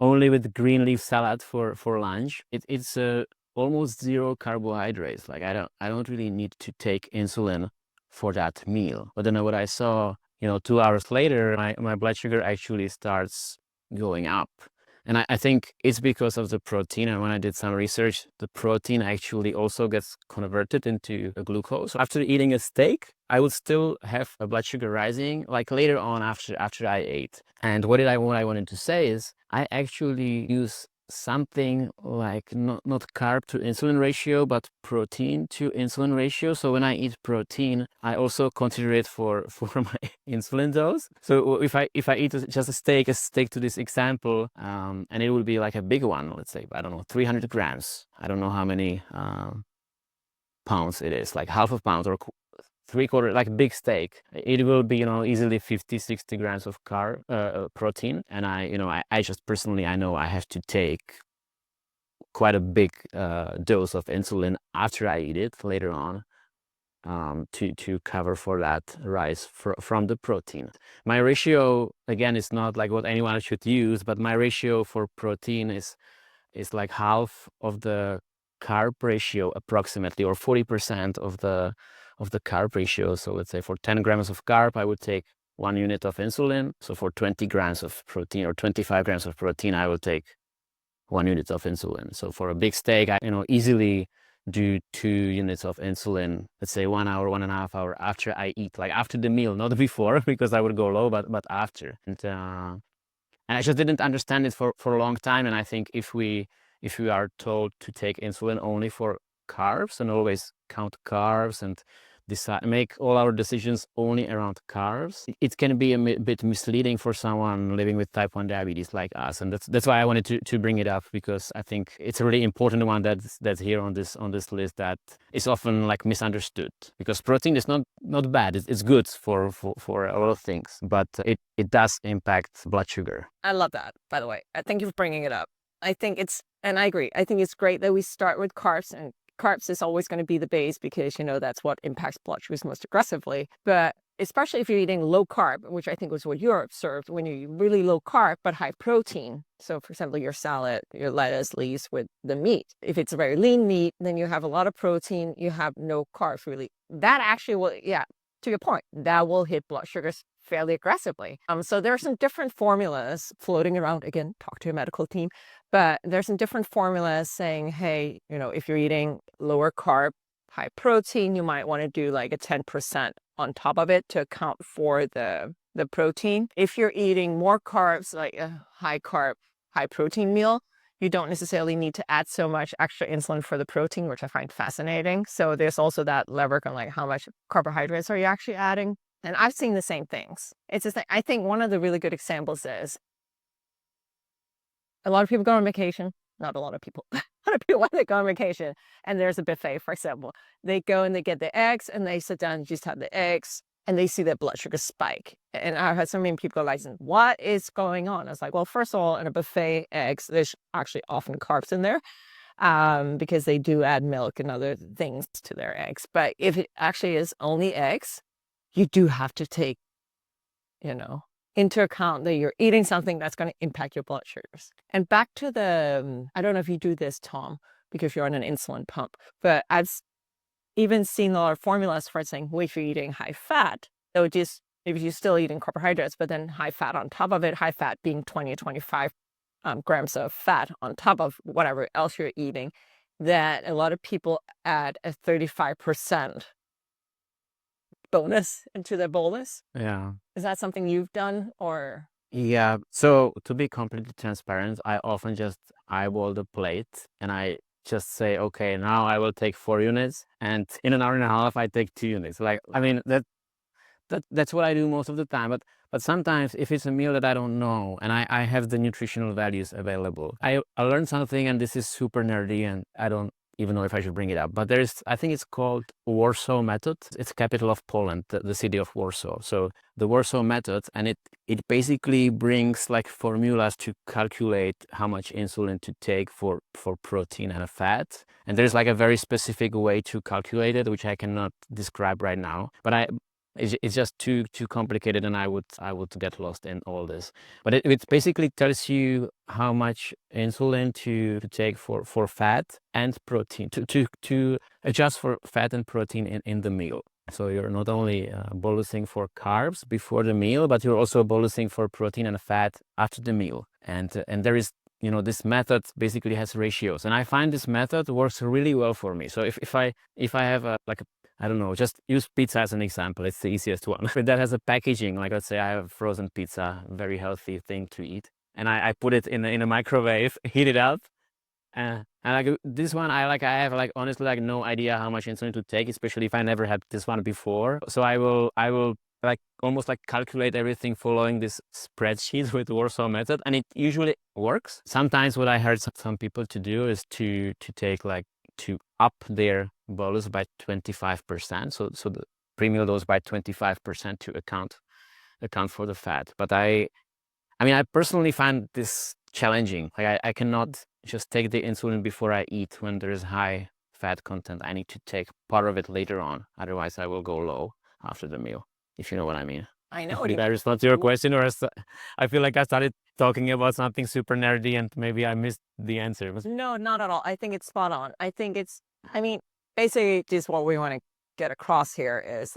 [SPEAKER 2] only with green leaf salad for lunch, it's almost zero carbohydrates. Like I don't really need to take insulin for that meal. But then what I saw, 2 hours later, my blood sugar actually starts going up. And I think it's because of the protein. And when I did some research, the protein actually also gets converted into a glucose. So after eating a steak, I would still have a blood sugar rising, like later on after I ate. And what I wanted to say is I actually use something like not carb to insulin ratio, but protein to insulin ratio. So when I eat protein, I also consider it for my insulin dose. So if I eat just a steak to this example, and it will be like a big one, let's say, I don't know, 300 grams. I don't know how many pounds it is, like half a pound or 3/4, like a big steak. It will be, easily 50-60 grams of protein. And I just personally, I know I have to take quite a big dose of insulin after I eat it later on, to cover for that rise from the protein. My ratio, again, is not like what anyone should use, but my ratio for protein is like half of the carb ratio approximately, or 40% of the carb ratio. So let's say for 10 grams of carb, I would take 1 unit of insulin. So for 20 grams of protein or 25 grams of protein, I will take 1 unit of insulin. So for a big steak, I easily do 2 units of insulin, let's say 1 hour, 1.5 hours after I eat, like after the meal, not before, because I would go low, but after. And I just didn't understand it for a long time. And I think if we are told to take insulin only for carbs and always count carbs and make all our decisions only around carbs, it can be a bit misleading for someone living with type 1 diabetes like us. And that's why I wanted to bring it up, because I think it's a really important one that's here on this list, that is often like misunderstood, because protein is not bad. It's good for a lot of things, but it does impact blood sugar.
[SPEAKER 1] I love that, by the way. Thank you for bringing it up. I think and I agree. I think it's great that we start with carbs, and carbs is always going to be the base because, that's what impacts blood sugars most aggressively. But especially if you're eating low carb, which I think was what you observed, when you're really low carb but high protein. So for example, your salad, your lettuce leaves with the meat. If it's a very lean meat, then you have a lot of protein, you have no carbs really. That actually will, to your point, that will hit blood sugars fairly aggressively. So there are some different formulas floating around. Again, talk to your medical team. But there's some different formulas saying, hey, if you're eating lower carb, high protein, you might want to do like a 10% on top of it to account for the protein. If you're eating more carbs, like a high carb, high protein meal, you don't necessarily need to add so much extra insulin for the protein, which I find fascinating. So there's also that lever on like how much carbohydrates are you actually adding? And I've seen the same things. It's just like, I think one of the really good examples is a lot of people go on vacation. Not a lot of people. A lot of people, when they go on vacation and there's a buffet, for example, they go and they get the eggs and they sit down and just have the eggs and they see their blood sugar spike. And I've had so many people like, what is going on? I was like, well, first of all, in a buffet eggs, there's actually often carbs in there, because they do add milk and other things to their eggs. But if it actually is only eggs, you do have to take, into account that you're eating something that's going to impact your blood sugars. And back to I don't know if you do this, Tom, because you're on an insulin pump, but I've even seen a lot of formulas for saying, well, if you're eating high fat, they'll just if you're still eating carbohydrates, but then high fat on top of it, high fat being 20 to 25 grams of fat on top of whatever else you're eating, that a lot of people add a 35% bonus into their bolus.
[SPEAKER 2] Yeah.
[SPEAKER 1] Is that something you've done, or?
[SPEAKER 2] Yeah. So to be completely transparent, I often just eyeball the plate and I just say, okay, now I will take 4 units, and in an hour and a half I take 2 units. Like, I mean, that's what I do most of the time. But sometimes if it's a meal that I don't know and I have the nutritional values available, I learned something, and this is super nerdy and I don't even know if I should bring it up. But I think it's called Warsaw method. It's capital of Poland, the city of Warsaw. So the Warsaw method, and it basically brings like formulas to calculate how much insulin to take for protein and fat. And there's like a very specific way to calculate it, which I cannot describe right now. But it's just too complicated, and I would get lost in all this. But it basically tells you how much insulin to take for fat and protein, to adjust for fat and protein in the meal. So you're not only bolusing for carbs before the meal, but you're also bolusing for protein and fat after the meal. And there is, this method basically has ratios, and I find this method works really well for me. So if I have I don't know, just use pizza as an example. It's the easiest one. But that has a packaging, like let's say I have frozen pizza, very healthy thing to eat, and I put it in a microwave, heat it up, and like this one, I have like honestly like no idea how much insulin to take, especially if I never had this one before. So I will like almost like calculate everything following this spreadsheet with Warsaw method, and it usually works. Sometimes what I heard some people to do is to take like to up their bolus by 25%. So the pre-meal dose by 25% to account for the fat. But I personally find this challenging. Like I cannot just take the insulin before I eat when there is high fat content. I need to take part of it later on. Otherwise I will go low after the meal, if you know what I mean.
[SPEAKER 1] I know what
[SPEAKER 2] Did
[SPEAKER 1] you
[SPEAKER 2] I respond to your question, or I feel like I started talking about something super nerdy and maybe I missed the answer?
[SPEAKER 1] No, not at all. I think it's spot on. Basically just what we want to get across here is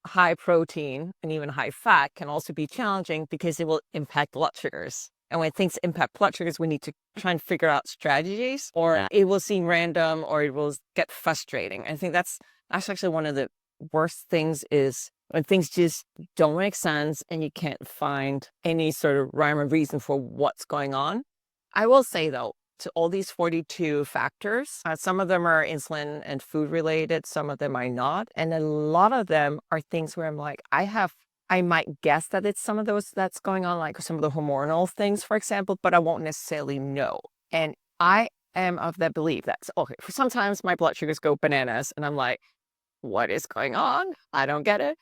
[SPEAKER 1] high protein and even high fat can also be challenging because it will impact blood sugars. And when things impact blood sugars, we need to try and figure out strategies, or it will seem random, or it will get frustrating. I think that's actually one of the worst things, is when things just don't make sense and you can't find any sort of rhyme or reason for what's going on. I will say though, to all these 42 factors, some of them are insulin and food related, some of them are not. And a lot of them are things where I'm like, I might guess that it's some of those that's going on, like some of the hormonal things, for example, but I won't necessarily know. And I am of that belief that, okay, sometimes my blood sugars go bananas and I'm like, what is going on? I don't get it.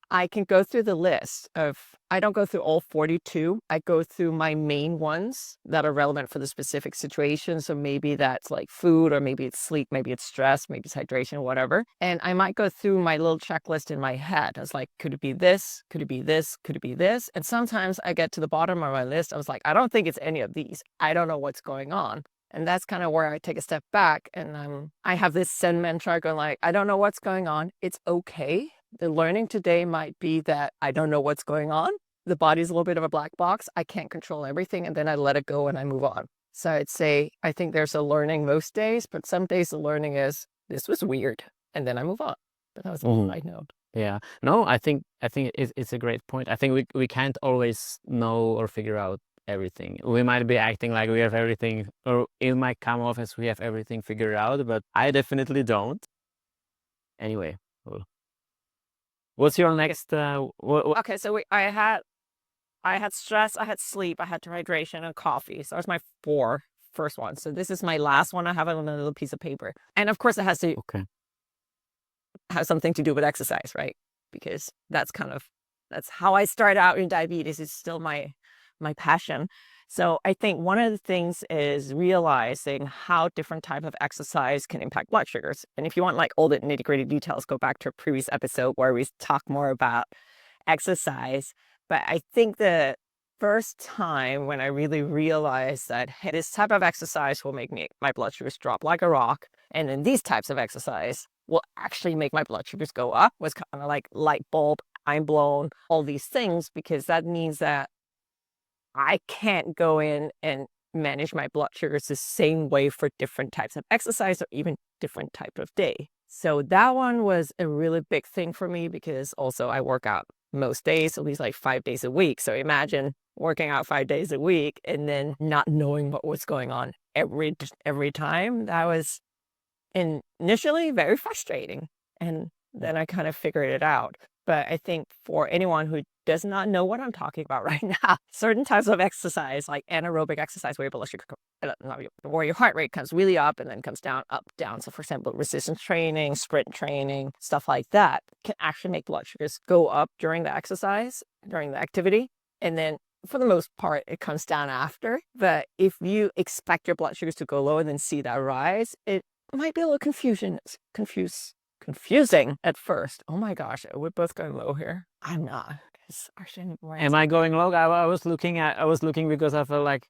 [SPEAKER 1] I can go through the list of, I don't go through all 42. I go through my main ones that are relevant for the specific situation. So maybe that's like food, or maybe it's sleep, maybe it's stress, maybe it's hydration, whatever. And I might go through my little checklist in my head. I was like, could it be this? Could it be this? Could it be this? And sometimes I get to the bottom of my list. I was like, I don't think it's any of these. I don't know what's going on. And that's kind of where I take a step back, and I have this Zen mantra going like, I don't know what's going on. It's okay. The learning today might be that I don't know what's going on. The body's a little bit of a black box. I can't control everything. And then I let it go and I move on. So I'd say, I think there's a learning most days, but some days the learning is, this was weird. And then I move on. But that was a side note.
[SPEAKER 2] Yeah. No, I think it's a great point. I think we can't always know or figure out everything. We might be acting like we have everything, or it might come off as we have everything figured out, but I definitely don't. Anyway, what's your next?
[SPEAKER 1] Okay, so I had stress, I had sleep, I had dehydration, and coffee. So that was my 4 first ones. So this is my last one. I have it on a little piece of paper, and of course, it has to have something to do with exercise, right? Because that's how I started out in diabetes. It's still my passion. So I think one of the things is realizing how different type of exercise can impact blood sugars. And if you want like all the nitty-gritty details, go back to a previous episode where we talk more about exercise. But I think the first time when I really realized that, hey, this type of exercise will make my blood sugars drop like a rock, and then these types of exercise will actually make my blood sugars go up, was kind of like light bulb mind blown, all these things, because that means that I can't go in and manage my blood sugars the same way for different types of exercise or even different type of day. So that one was a really big thing for me, because also I work out most days, at least like 5 days a week. So imagine working out 5 days a week and then not knowing what was going on every time. That was initially very frustrating. And then I kind of figured it out. But I think for anyone who does not know what I'm talking about right now, certain types of exercise, like anaerobic exercise, where your blood sugar, where your heart rate comes really up and then comes down, up, down. So, for example, resistance training, sprint training, stuff like that can actually make blood sugars go up during the exercise, during the activity. And then for the most part, it comes down after. But if you expect your blood sugars to go low and then see that rise, it might be a little confusing at first. Oh my gosh, we're both going low here. I'm not.
[SPEAKER 2] Am I going low? I was looking because I felt like,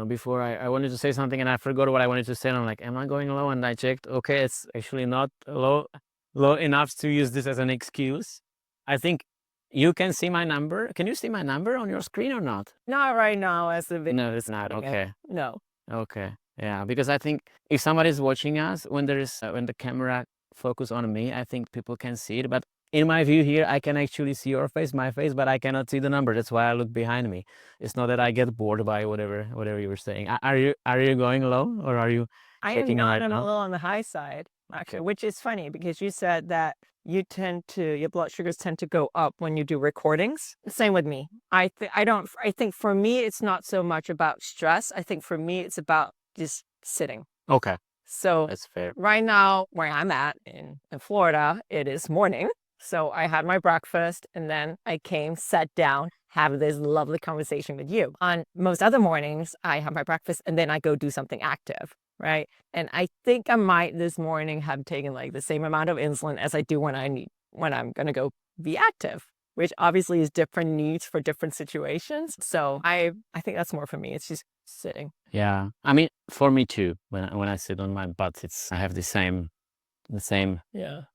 [SPEAKER 2] before I wanted to say something and I forgot what I wanted to say. And I'm like, am I going low? And I checked. Okay, it's actually not low enough to use this as an excuse. I think you can see my number. Can you see my number on your screen or not?
[SPEAKER 1] Not right now as the video.
[SPEAKER 2] No, it's not. Okay.
[SPEAKER 1] No.
[SPEAKER 2] Okay. Yeah, because I think if somebody's watching us, when the camera focus on me, I think people can see it. But in my view here, I can actually see your face, my face, but I cannot see the number. That's why I look behind me. It's not that I get bored by whatever you were saying. Are you going low, or are you checking
[SPEAKER 1] I
[SPEAKER 2] right
[SPEAKER 1] am not. I'm
[SPEAKER 2] now?
[SPEAKER 1] a little on the high side, actually, which is funny because you said that your blood sugars tend to go up when you do recordings. Same with me. I think for me, it's not so much about stress. I think for me, it's about just sitting.
[SPEAKER 2] Okay,
[SPEAKER 1] So
[SPEAKER 2] that's fair.
[SPEAKER 1] right now, where I'm at in Florida, it is morning. So I had my breakfast and then I came, sat down, have this lovely conversation with you. On most other mornings, I have my breakfast and then I go do something active, right? And I think I might this morning have taken like the same amount of insulin as I do when I'm going to go be active, which obviously is different needs for different situations. So I think that's more for me. It's just sitting.
[SPEAKER 2] Yeah, I mean, for me too. When I sit on my butt, I have the same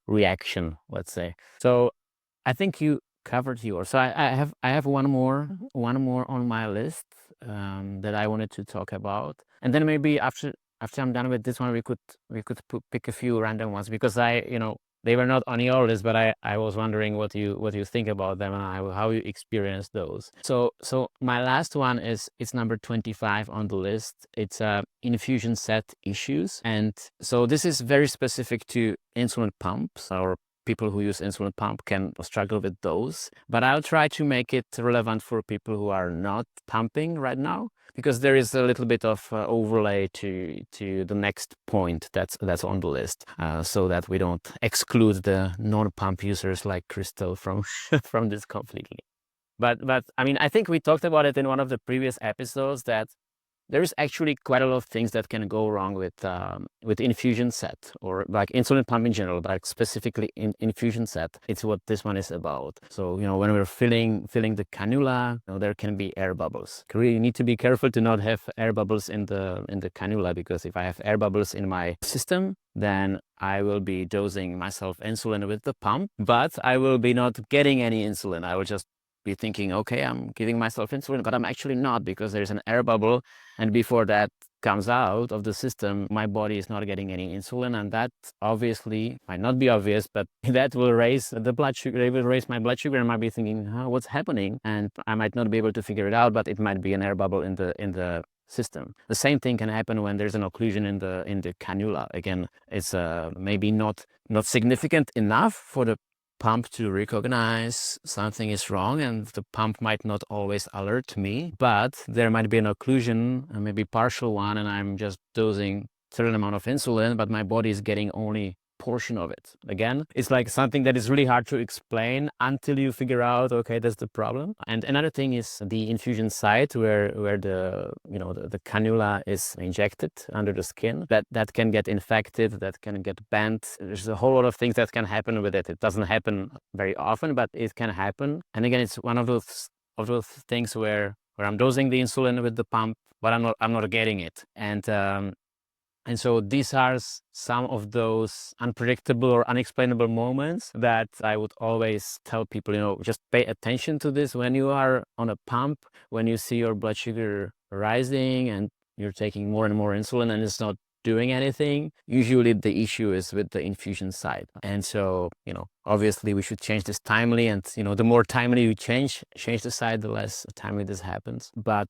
[SPEAKER 2] reaction, let's say. So I think you covered yours. So I have one more on my list that I wanted to talk about, and then maybe after I'm done with this one, we could pick a few random ones, because they were not on your list, but I was wondering what you think about them and how you experience those. So my last one it's number 25 on the list. It's infusion set issues, and so this is very specific to insulin pumps, or people who use insulin pump can struggle with those. But I'll try to make it relevant for people who are not pumping right now, because there is a little bit of overlay to the next point that's on the list, so that we don't exclude the non-pump users like Crystal from from this completely. But I mean, I think we talked about it in one of the previous episodes that there's actually quite a lot of things that can go wrong with infusion set, or like insulin pump in general, but specifically in infusion set. It's what this one is about. So when we're filling the cannula, there can be air bubbles. You really need to be careful to not have air bubbles in the cannula, because if I have air bubbles in my system, then I will be dosing myself insulin with the pump, but I will be not getting any insulin. I will just be thinking, okay, I'm giving myself insulin, but I'm actually not, because there's an air bubble, and before that comes out of the system, my body is not getting any insulin, and that obviously might not be obvious, but that will raise the blood sugar. It will raise my blood sugar, and I might be thinking, what's happening? And I might not be able to figure it out, but it might be an air bubble in the system. The same thing can happen when there's an occlusion in the cannula. Again, it's maybe not significant enough for the pump to recognize something is wrong, and the pump might not always alert me, but there might be an occlusion, maybe partial one, and I'm just dosing certain amount of insulin, but my body is getting only portion of it. Again, it's like something that is really hard to explain until you figure out, okay, that's the problem. And another thing is the infusion site where the cannula is injected under the skin, that can get infected, that can get bent. There's a whole lot of things that can happen with it. It doesn't happen very often, but it can happen. And again, it's one of those things where I'm dosing the insulin with the pump, but I'm not getting it. And And so these are some of those unpredictable or unexplainable moments that I would always tell people, just pay attention to this when you are on a pump, when you see your blood sugar rising and you're taking more and more insulin and it's not doing anything. Usually the issue is with the infusion side. And so, obviously we should change this timely, and the more timely you change the side, the less timely this happens. But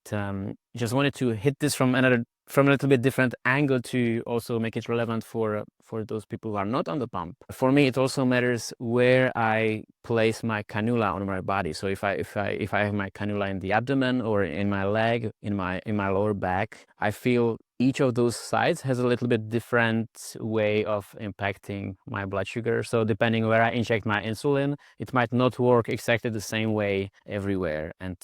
[SPEAKER 2] just wanted to hit this from a little bit different angle to also make it relevant for those people who are not on the pump. For me, it also matters where I place my cannula on my body. So if I have my cannula in the abdomen or in my leg, in my lower back, I feel each of those sides has a little bit different way of impacting my blood sugar. So depending where I inject my insulin, it might not work exactly the same way everywhere. And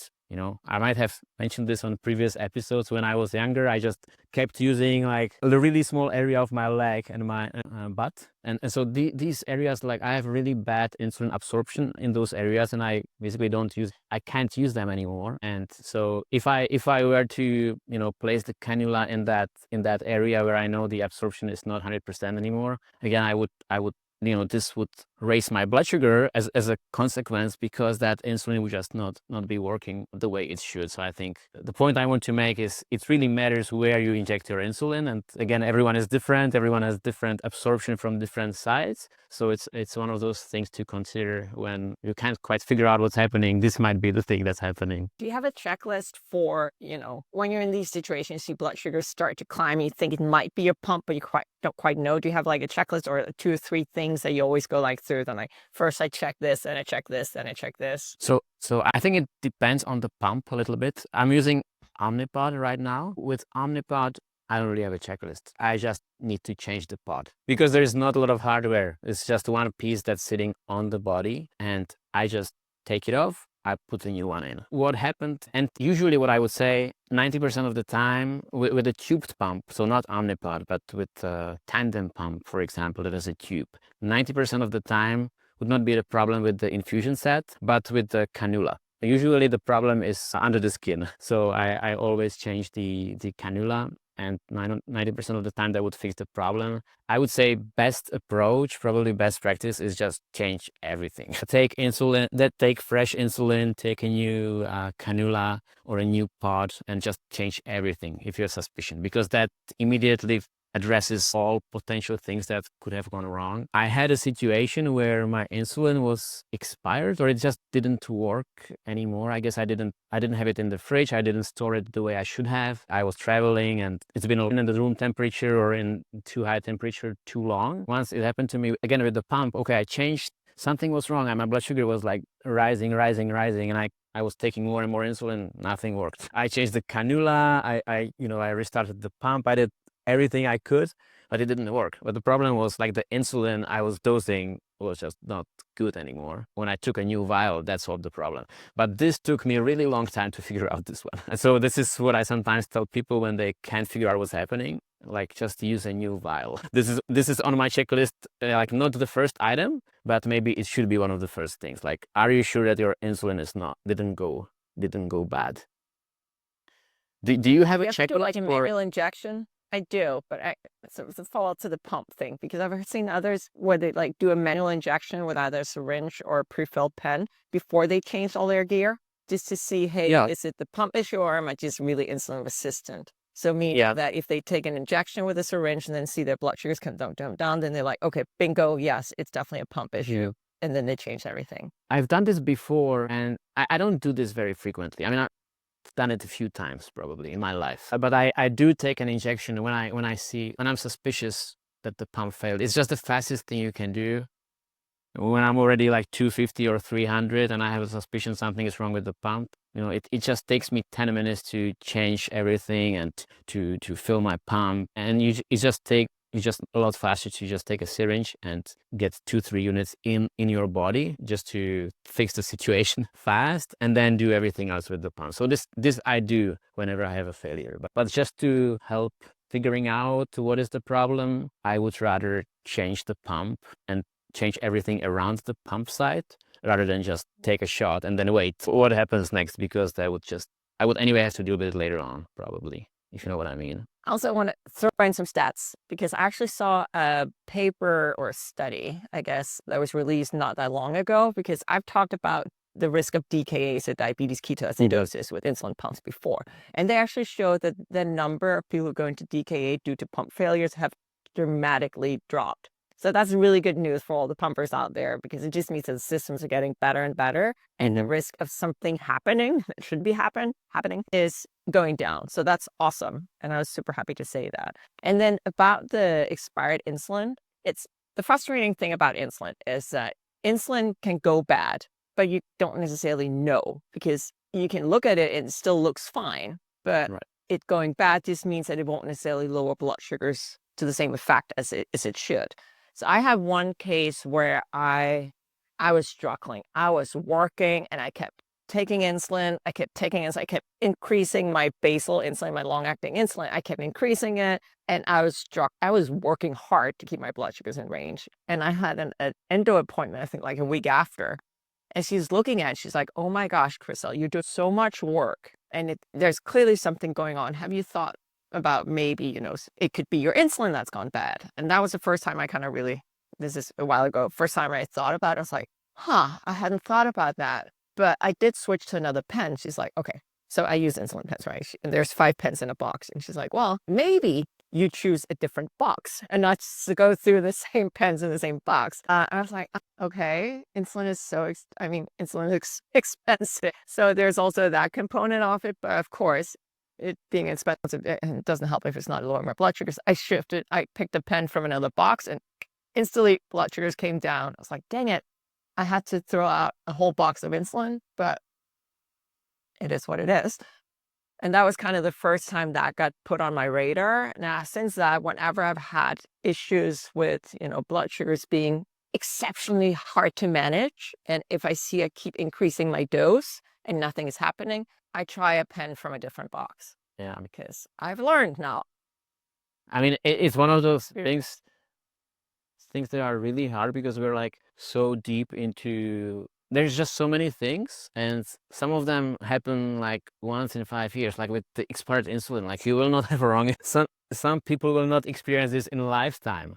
[SPEAKER 2] I might have mentioned this on previous episodes. When I was younger, I just kept using like a really small area of my leg and my butt. And so these areas, like I have really bad insulin absorption in those areas, and I basically I can't use them anymore. And so if I were to, place the cannula in that area where I know the absorption is not 100% anymore, again, I would this would raise my blood sugar as a consequence, because that insulin would just not be working the way it should. So I think the point I want to make is it really matters where you inject your insulin. And again, everyone is different. Everyone has different absorption from different sides. So it's one of those things to consider when you can't quite figure out what's happening. This might be the thing that's happening.
[SPEAKER 1] Do you have a checklist for, when you're in these situations, your blood sugars start to climb, you think it might be a pump, but you don't quite know? Do you have like a checklist or 2 or 3 things that you always go like through? Then like, first I check this, and I check this, then I check this.
[SPEAKER 2] So I think it depends on the pump a little bit. I'm using Omnipod right now. With Omnipod, I don't really have a checklist. I just need to change the pod because there is not a lot of hardware. It's just one piece that's sitting on the body, and I just take it off. I put a new one in. What happened, and usually what I would say 90% of the time with a tubed pump, so not Omnipod, but with a tandem pump, for example, that is a tube, 90% of the time would not be the problem with the infusion set, but with the cannula. Usually the problem is under the skin. So I always change the cannula, and 90% of the time that would fix the problem. I would say best approach, probably best practice, is just change everything. Take fresh insulin, take a new cannula or a new pod, and just change everything if you're suspicious, because that immediately addresses all potential things that could have gone wrong. I had a situation where my insulin was expired, or it just didn't work anymore. I guess I didn't have it in the fridge. I didn't store it the way I should have. I was traveling and it's been in the room temperature or in too high temperature too long. Once it happened to me again with the pump, okay, I changed, something was wrong, and my blood sugar was like rising, and I was taking more and more insulin, nothing worked. I changed the cannula, I restarted the pump, I did everything I could, but it didn't work. But the problem was like the insulin I was dosing was just not good anymore. When I took a new vial, that solved the problem. But this took me a really long time to figure out this one. And so this is what I sometimes tell people when they can't figure out what's happening, like just use a new vial. This is on my checklist, like not the first item, but maybe it should be one of the first things. Like, are you sure that your insulin didn't go bad? Do you have a checklist?
[SPEAKER 1] Like a manual injection? I do, but it's a follow-up to the pump thing, because I've seen others where they like do a manual injection with either a syringe or a pre-filled pen before they change all their gear, just to see, hey, is it the pump issue, or am I just really insulin resistant? So meaning that if they take an injection with a syringe and then see their blood sugars come down, then they're like, okay, bingo, yes, it's definitely a pump issue. And then they change everything.
[SPEAKER 2] I've done this before, and I don't do this very frequently. I mean, I've done it a few times probably in my life, but I do take an injection when I'm suspicious that the pump failed. It's just the fastest thing you can do. When I'm already like 250 or 300 and I have a suspicion something is wrong with the pump, it just takes me 10 minutes to change everything and to fill my pump. And it's just a lot faster to just take a syringe and get 2-3 units in your body just to fix the situation fast, and then do everything else with the pump. So this I do whenever I have a failure. But just to help figuring out what is the problem, I would rather change the pump and change everything around the pump site rather than just take a shot and then wait for what happens next, because I would anyway have to deal with it later on, probably. if you know what I mean.
[SPEAKER 1] I also want to throw in some stats because I actually saw a paper or a study, I guess, that was released not that long ago, because I've talked about the risk of DKA, so diabetes ketoacidosis, with insulin pumps before. And they actually showed that the number of people going to DKA due to pump failures have dramatically dropped. So that's really good news for all the pumpers out there, because it just means that the systems are getting better and better, and the risk of something happening that should be happening is going down. So that's awesome. And I was super happy to say that. And then about the expired insulin, it's the frustrating thing about insulin is that insulin can go bad, but you don't necessarily know, because you can look at it and it still looks fine, but
[SPEAKER 2] Right.
[SPEAKER 1] it going bad just means that it won't necessarily lower blood sugars to the same effect as it should. So I have one case where I was struggling. I was working and I kept taking insulin. I kept increasing my basal insulin, my long-acting insulin. I kept increasing it, and I was working hard to keep my blood sugars in range. And I had an endo appointment, I think like a week after. And she's looking at it, she's like, "Oh my gosh, Crystal, you do so much work, and there's clearly something going on. Have you thought about maybe, it could be your insulin that's gone bad?" And that was the first time I kind of really, this is a while ago, first time I thought about it. I was like, I hadn't thought about that. But I did switch to another pen. She's like, okay, so I use insulin pens, right? And there's 5 pens in a box. And she's like, well, maybe you choose a different box and not to go through the same pens in the same box. I was like, okay, insulin is insulin is expensive. So there's also that component of it. But of course, it being expensive, it doesn't help if it's not lowering my blood sugars. I picked a pen from another box and instantly blood sugars came down. I was like, dang it. I had to throw out a whole box of insulin, but it is what it is. And that was kind of the first time that got put on my radar. Now, since that, whenever I've had issues with, blood sugars being exceptionally hard to manage, and if I see I keep increasing my dose and nothing is happening, I try a pen from a different box.
[SPEAKER 2] Yeah.
[SPEAKER 1] Because I've learned now.
[SPEAKER 2] I mean, it's one of those things that are really hard because we're like so deep into, there's just so many things, and some of them happen like once in 5 years, like with the expired insulin. Like, you will not have a wrong, some people will not experience this in a lifetime.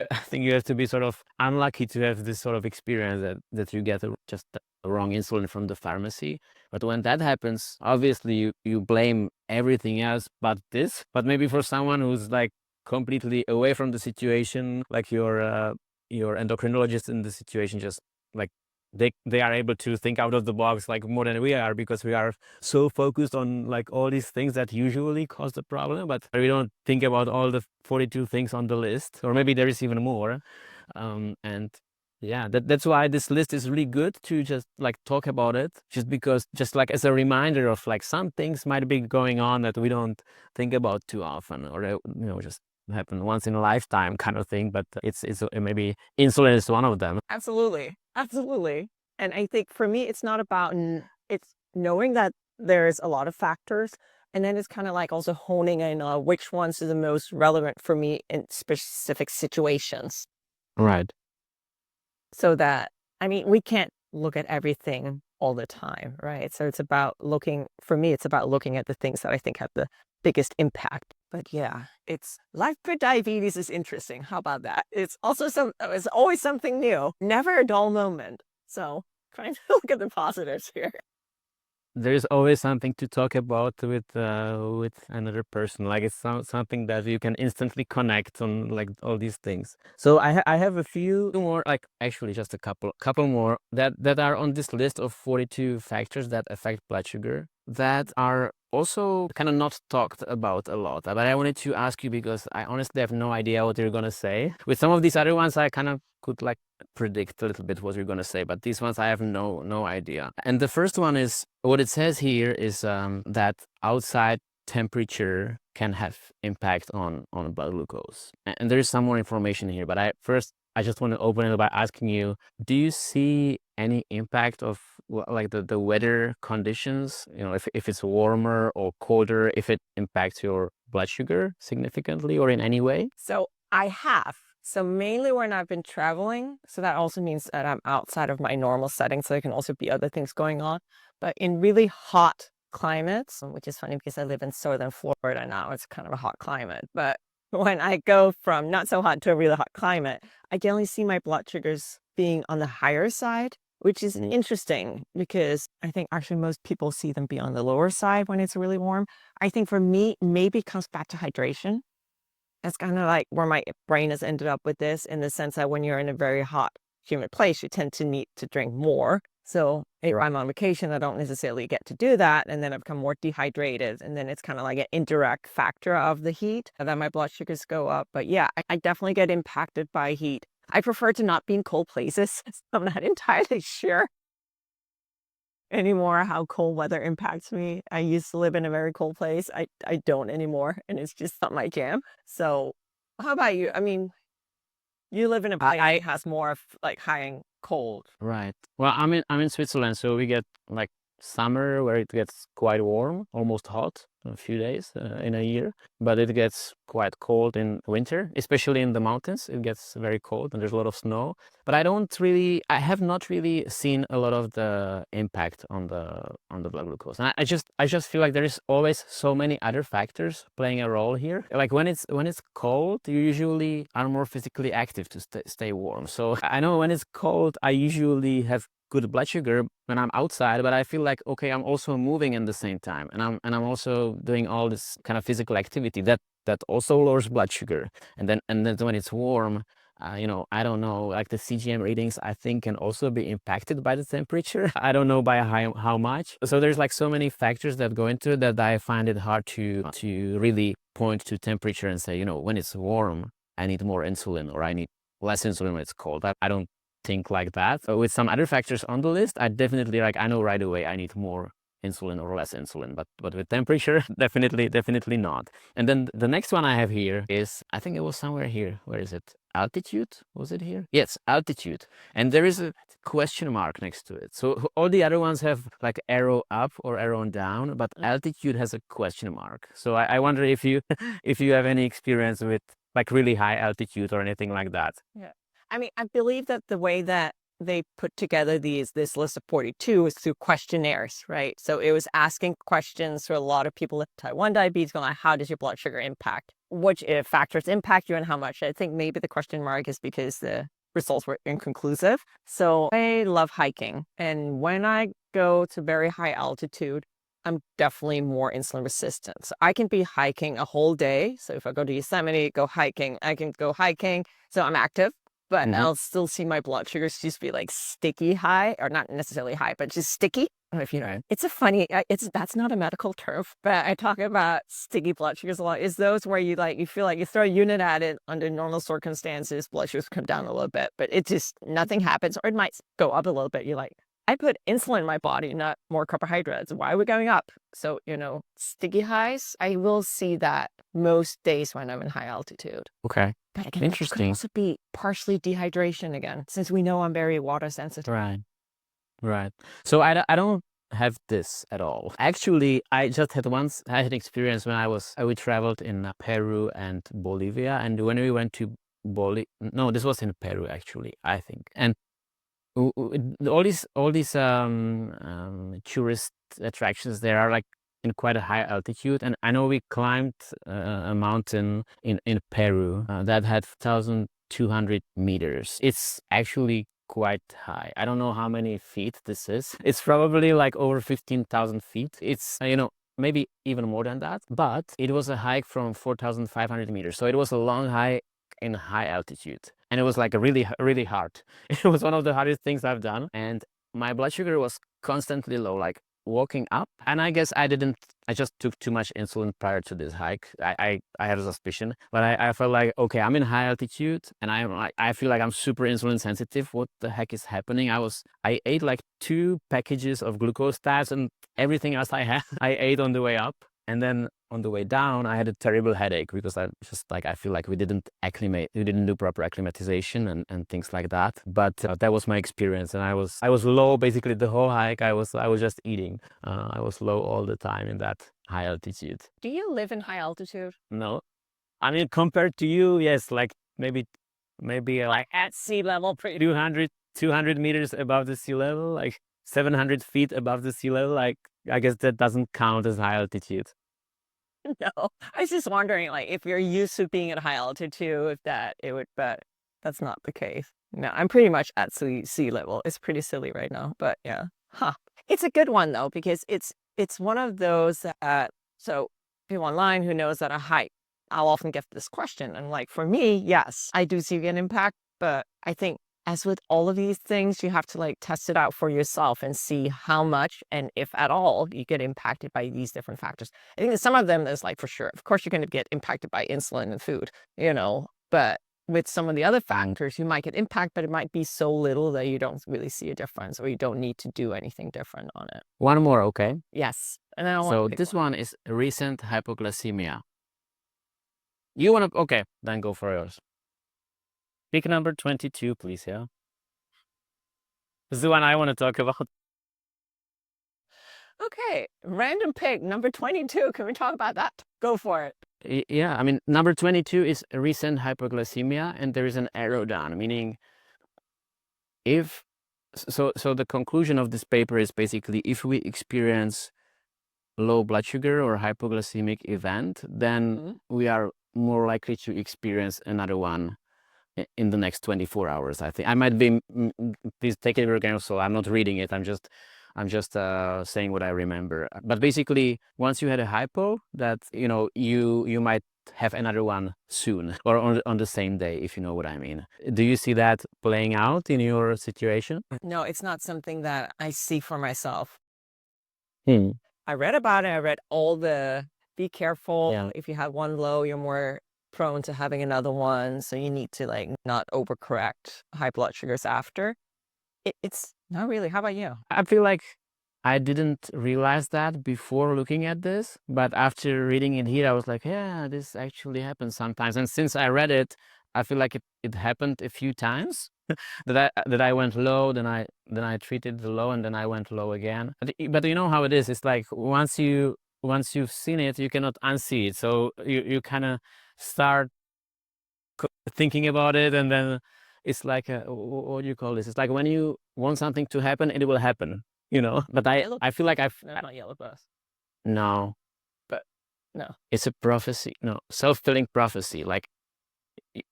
[SPEAKER 2] I think you have to be sort of unlucky to have this sort of experience that you get just the wrong insulin from the pharmacy. But when that happens, obviously you blame everything else but this. But maybe for someone who's like completely away from the situation, like your endocrinologist in the situation, just like they are able to think out of the box like more than we are, because we are so focused on like all these things that usually cause the problem, but we don't think about all the 42 things on the list, or maybe there is even more. And yeah, that's why this list is really good to just like talk about it, just like as a reminder of like some things might be going on that we don't think about too often, or just happen once in a lifetime kind of thing. But it's maybe insulin is one of them.
[SPEAKER 1] Absolutely. And I think for me, it's not about, it's knowing that there's a lot of factors. And then it's kind of like also honing in which ones are the most relevant for me in specific situations.
[SPEAKER 2] Right.
[SPEAKER 1] So that, we can't look at everything all the time, right? So it's about for me, it's about looking at the things that I think have the biggest impact. But yeah, life with diabetes is interesting. How about that? It's always something new, never a dull moment. So trying to look at the positives here.
[SPEAKER 2] There's always something to talk about with another person. Like, it's something that you can instantly connect on, like all these things. So I have a few more, like actually just a couple more that are on this list of 42 factors that affect blood sugar that are also kind of not talked about a lot. But I wanted to ask you because I honestly have no idea what you're gonna say. With some of these other ones, I kind of could like predict a little bit what you're gonna say, but these ones I have no idea. And the first one is, what it says here is that outside temperature can have impact on blood glucose. And there is some more information here, but I just want to open it by asking you, do you see any impact of like the weather conditions? If it's warmer or colder, if it impacts your blood sugar significantly or in any way?
[SPEAKER 1] So I have. So mainly when I've been traveling, so that also means that I'm outside of my normal setting. So there can also be other things going on. But in really hot climates, which is funny because I live in southern Florida now. It's kind of a hot climate. But when I go from not so hot to a really hot climate, I generally see my blood sugars being on the higher side, which is interesting because I think actually most people see them be on the lower side when it's really warm. I think for me, maybe it comes back to hydration. That's kind of like where my brain has ended up with this, in the sense that when you're in a very hot, humid place, you tend to need to drink more. So if I'm on vacation, I don't necessarily get to do that. And then I become more dehydrated. And then it's kind of like an indirect factor of the heat that my blood sugars go up. But yeah, I definitely get impacted by heat. I prefer to not be in cold places. So I'm not entirely sure anymore how cold weather impacts me. I used to live in a very cold place. I don't anymore, and it's just not my jam. So how about you? I mean, you live in a place that has more of like high and cold.
[SPEAKER 2] Right. Well, I'm in Switzerland, so we get like summer where it gets quite warm, almost hot, a few days in a year, but it gets quite cold in winter, especially in the mountains. It gets very cold and there's a lot of snow. But I have not really seen a lot of the impact on the blood glucose. And I just feel like there is always so many other factors playing a role here. Like when it's cold, you usually are more physically active to stay warm. So I know when it's cold, I usually have good blood sugar when I'm outside, but I feel like, okay, I'm also moving in the same time, and I'm also doing all this kind of physical activity that also lowers blood sugar. And then when it's warm, I don't know, like the CGM readings, I think can also be impacted by the temperature. I don't know by how much. So there's like so many factors that go into it that I find it hard to really point to temperature and say, when it's warm, I need more insulin, or I need less insulin when it's cold. I don't think like that. With some other factors on the list, I definitely I know right away I need more insulin or less insulin, but with temperature, definitely not. And then the next one I have here is, I think it was somewhere here. Where is it? Altitude? Was it here? Yes, altitude. And there is a question mark next to it. So all the other ones have like arrow up or arrow down, but altitude has a question mark. So I wonder if you if you have any experience with like really high altitude or anything like that.
[SPEAKER 1] Yeah. I mean, I believe that the way that they put together this list of 42 is through questionnaires, right? So it was asking questions to a lot of people with type 1 diabetes, going like, how does your blood sugar impact? Which factors impact you and how much? I think maybe the question mark is because the results were inconclusive. So I love hiking. And when I go to very high altitude, I'm definitely more insulin resistant. So I can be hiking a whole day. So if I go to Yosemite, go hiking, I can go hiking. So I'm active, but I'll still see my blood sugars just be like sticky high, or not necessarily high, but just sticky. I don't know if you know. It's a funny, that's not a medical term, but I talk about sticky blood sugars a lot. Is those where you feel like you throw a unit at it under normal circumstances, blood sugars come down a little bit, but it just, nothing happens, or it might go up a little bit. You're like, I put insulin in my body, not more carbohydrates. Why are we going up? So, sticky highs, I will see that most days when I'm in high altitude.
[SPEAKER 2] Okay.
[SPEAKER 1] But again,
[SPEAKER 2] Interesting.
[SPEAKER 1] it could also be partially dehydration again, since we know I'm very water sensitive.
[SPEAKER 2] Right. So I don't have this at all. Actually, I just had an experience when we traveled in Peru and Bolivia, and when we went to no, this was in Peru actually, I think. And all these tourist attractions there are like in quite a high altitude, and I know we climbed a mountain in Peru that had 1,200 meters. It's actually quite high. I don't know how many feet this is. It's probably like over 15,000 feet. It's maybe even more than that, but it was a hike from 4,500 meters, so it was a long hike in high altitude, and it was like really hard. It was one of the hardest things I've done, and my blood sugar was constantly low, like walking up. And I guess I just took too much insulin prior to this hike. I had a suspicion, but I felt like, okay, I'm in high altitude and I feel like I'm super insulin sensitive. What the heck is happening? I ate like 2 packages of glucose tabs, and everything else I had I ate on the way up. And then on the way down, I had a terrible headache because I feel like we didn't do proper acclimatization and things like that. But that was my experience, and I was low basically the whole hike. I was just eating. I was low all the time in that high altitude.
[SPEAKER 1] Do you live in high altitude?
[SPEAKER 2] No, I mean, compared to you, yes, like maybe like
[SPEAKER 1] At sea level, pretty
[SPEAKER 2] 200 meters above the sea level, like 700 feet above the sea level, like I guess that doesn't count as high altitude.
[SPEAKER 1] No, I was just wondering, like, if you're used to being at high altitude, if that it would, but that's not the case. No, I'm pretty much at sea level. It's pretty silly right now, but yeah. Huh. It's a good one though, because it's one of those that, so people online who knows that I hike, I'll often get this question. And like for me, yes, I do see an impact, but I think as with all of these things, you have to like test it out for yourself and see how much and if at all you get impacted by these different factors. I think that some of them is like for sure. Of course, you're going to get impacted by insulin and food, but with some of the other factors, you might get impact, but it might be so little that you don't really see a difference or you don't need to do anything different on it.
[SPEAKER 2] One more, okay?
[SPEAKER 1] Yes. And then I want
[SPEAKER 2] So
[SPEAKER 1] to pick
[SPEAKER 2] this one is recent hypoglycemia. You want to, okay, then go for yours. Pick number 22, please, yeah? This is the one I want to talk about.
[SPEAKER 1] Okay, random pick, number 22. Can we talk about that? Go for it.
[SPEAKER 2] Yeah, I mean, number 22 is recent hypoglycemia, and there is an arrow down, meaning if, so the conclusion of this paper is basically if we experience low blood sugar or hypoglycemic event, then we are more likely to experience another one in the next 24 hours. I think I might be, please take it again. So I'm not reading it. I'm just saying what I remember. But basically, once you had a hypo, that you might have another one soon or on the same day, if you know what I mean. Do you see that playing out in your situation?
[SPEAKER 1] No, it's not something that I see for myself.
[SPEAKER 2] Hmm.
[SPEAKER 1] I read about it. I read all the be careful.
[SPEAKER 2] Yeah.
[SPEAKER 1] If you have one low, you're more prone to having another one. So you need to like not overcorrect high blood sugars after. It's not really. How about you?
[SPEAKER 2] I feel like I didn't realize that before looking at this, but after reading it here, I was like, yeah, this actually happens sometimes. And since I read it, I feel like it happened a few times that I went low, then I treated the low, and then I went low again. But you know how it is. It's like once you've seen it, you cannot unsee it. So you kind of start thinking about it, and then it's like what do you call this? It's like when you want something to happen, it will happen. But I feel like
[SPEAKER 1] not yellow bus.
[SPEAKER 2] no,
[SPEAKER 1] But no,
[SPEAKER 2] it's a prophecy. No, self-fulfilling prophecy. Like,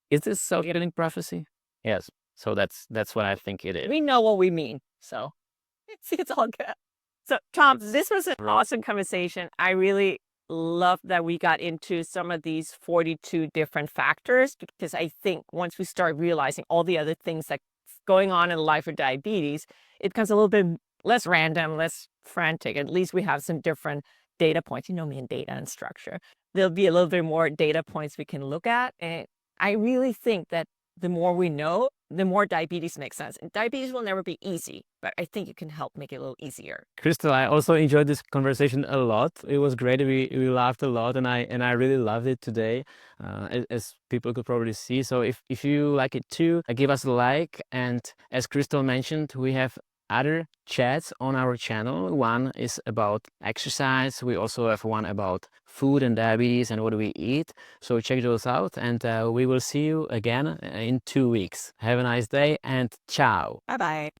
[SPEAKER 2] is this self-fulfilling prophecy? Yes. So that's what I think it is.
[SPEAKER 1] we know what we mean. So it's all good. So Tom, this was an awesome conversation. I really love that we got into some of these 42 different factors, because I think once we start realizing all the other things that's going on in the life of diabetes, it becomes a little bit less random, less frantic. At least we have some different data points. You know me in data and structure. There'll be a little bit more data points we can look at. And I really think that the more we know, the more diabetes makes sense. And diabetes will never be easy, but I think you can help make it a little easier.
[SPEAKER 2] Crystal, I also enjoyed this conversation a lot. It was great. We laughed a lot, and I really loved it today, as people could probably see. So if you like it too, give us a like. And as Crystal mentioned, we have other chats on our channel. One is about exercise. We also have one about food and diabetes and what do we eat. So check those out, and we will see you again in 2 weeks. Have a nice day, and ciao.
[SPEAKER 1] Bye-bye.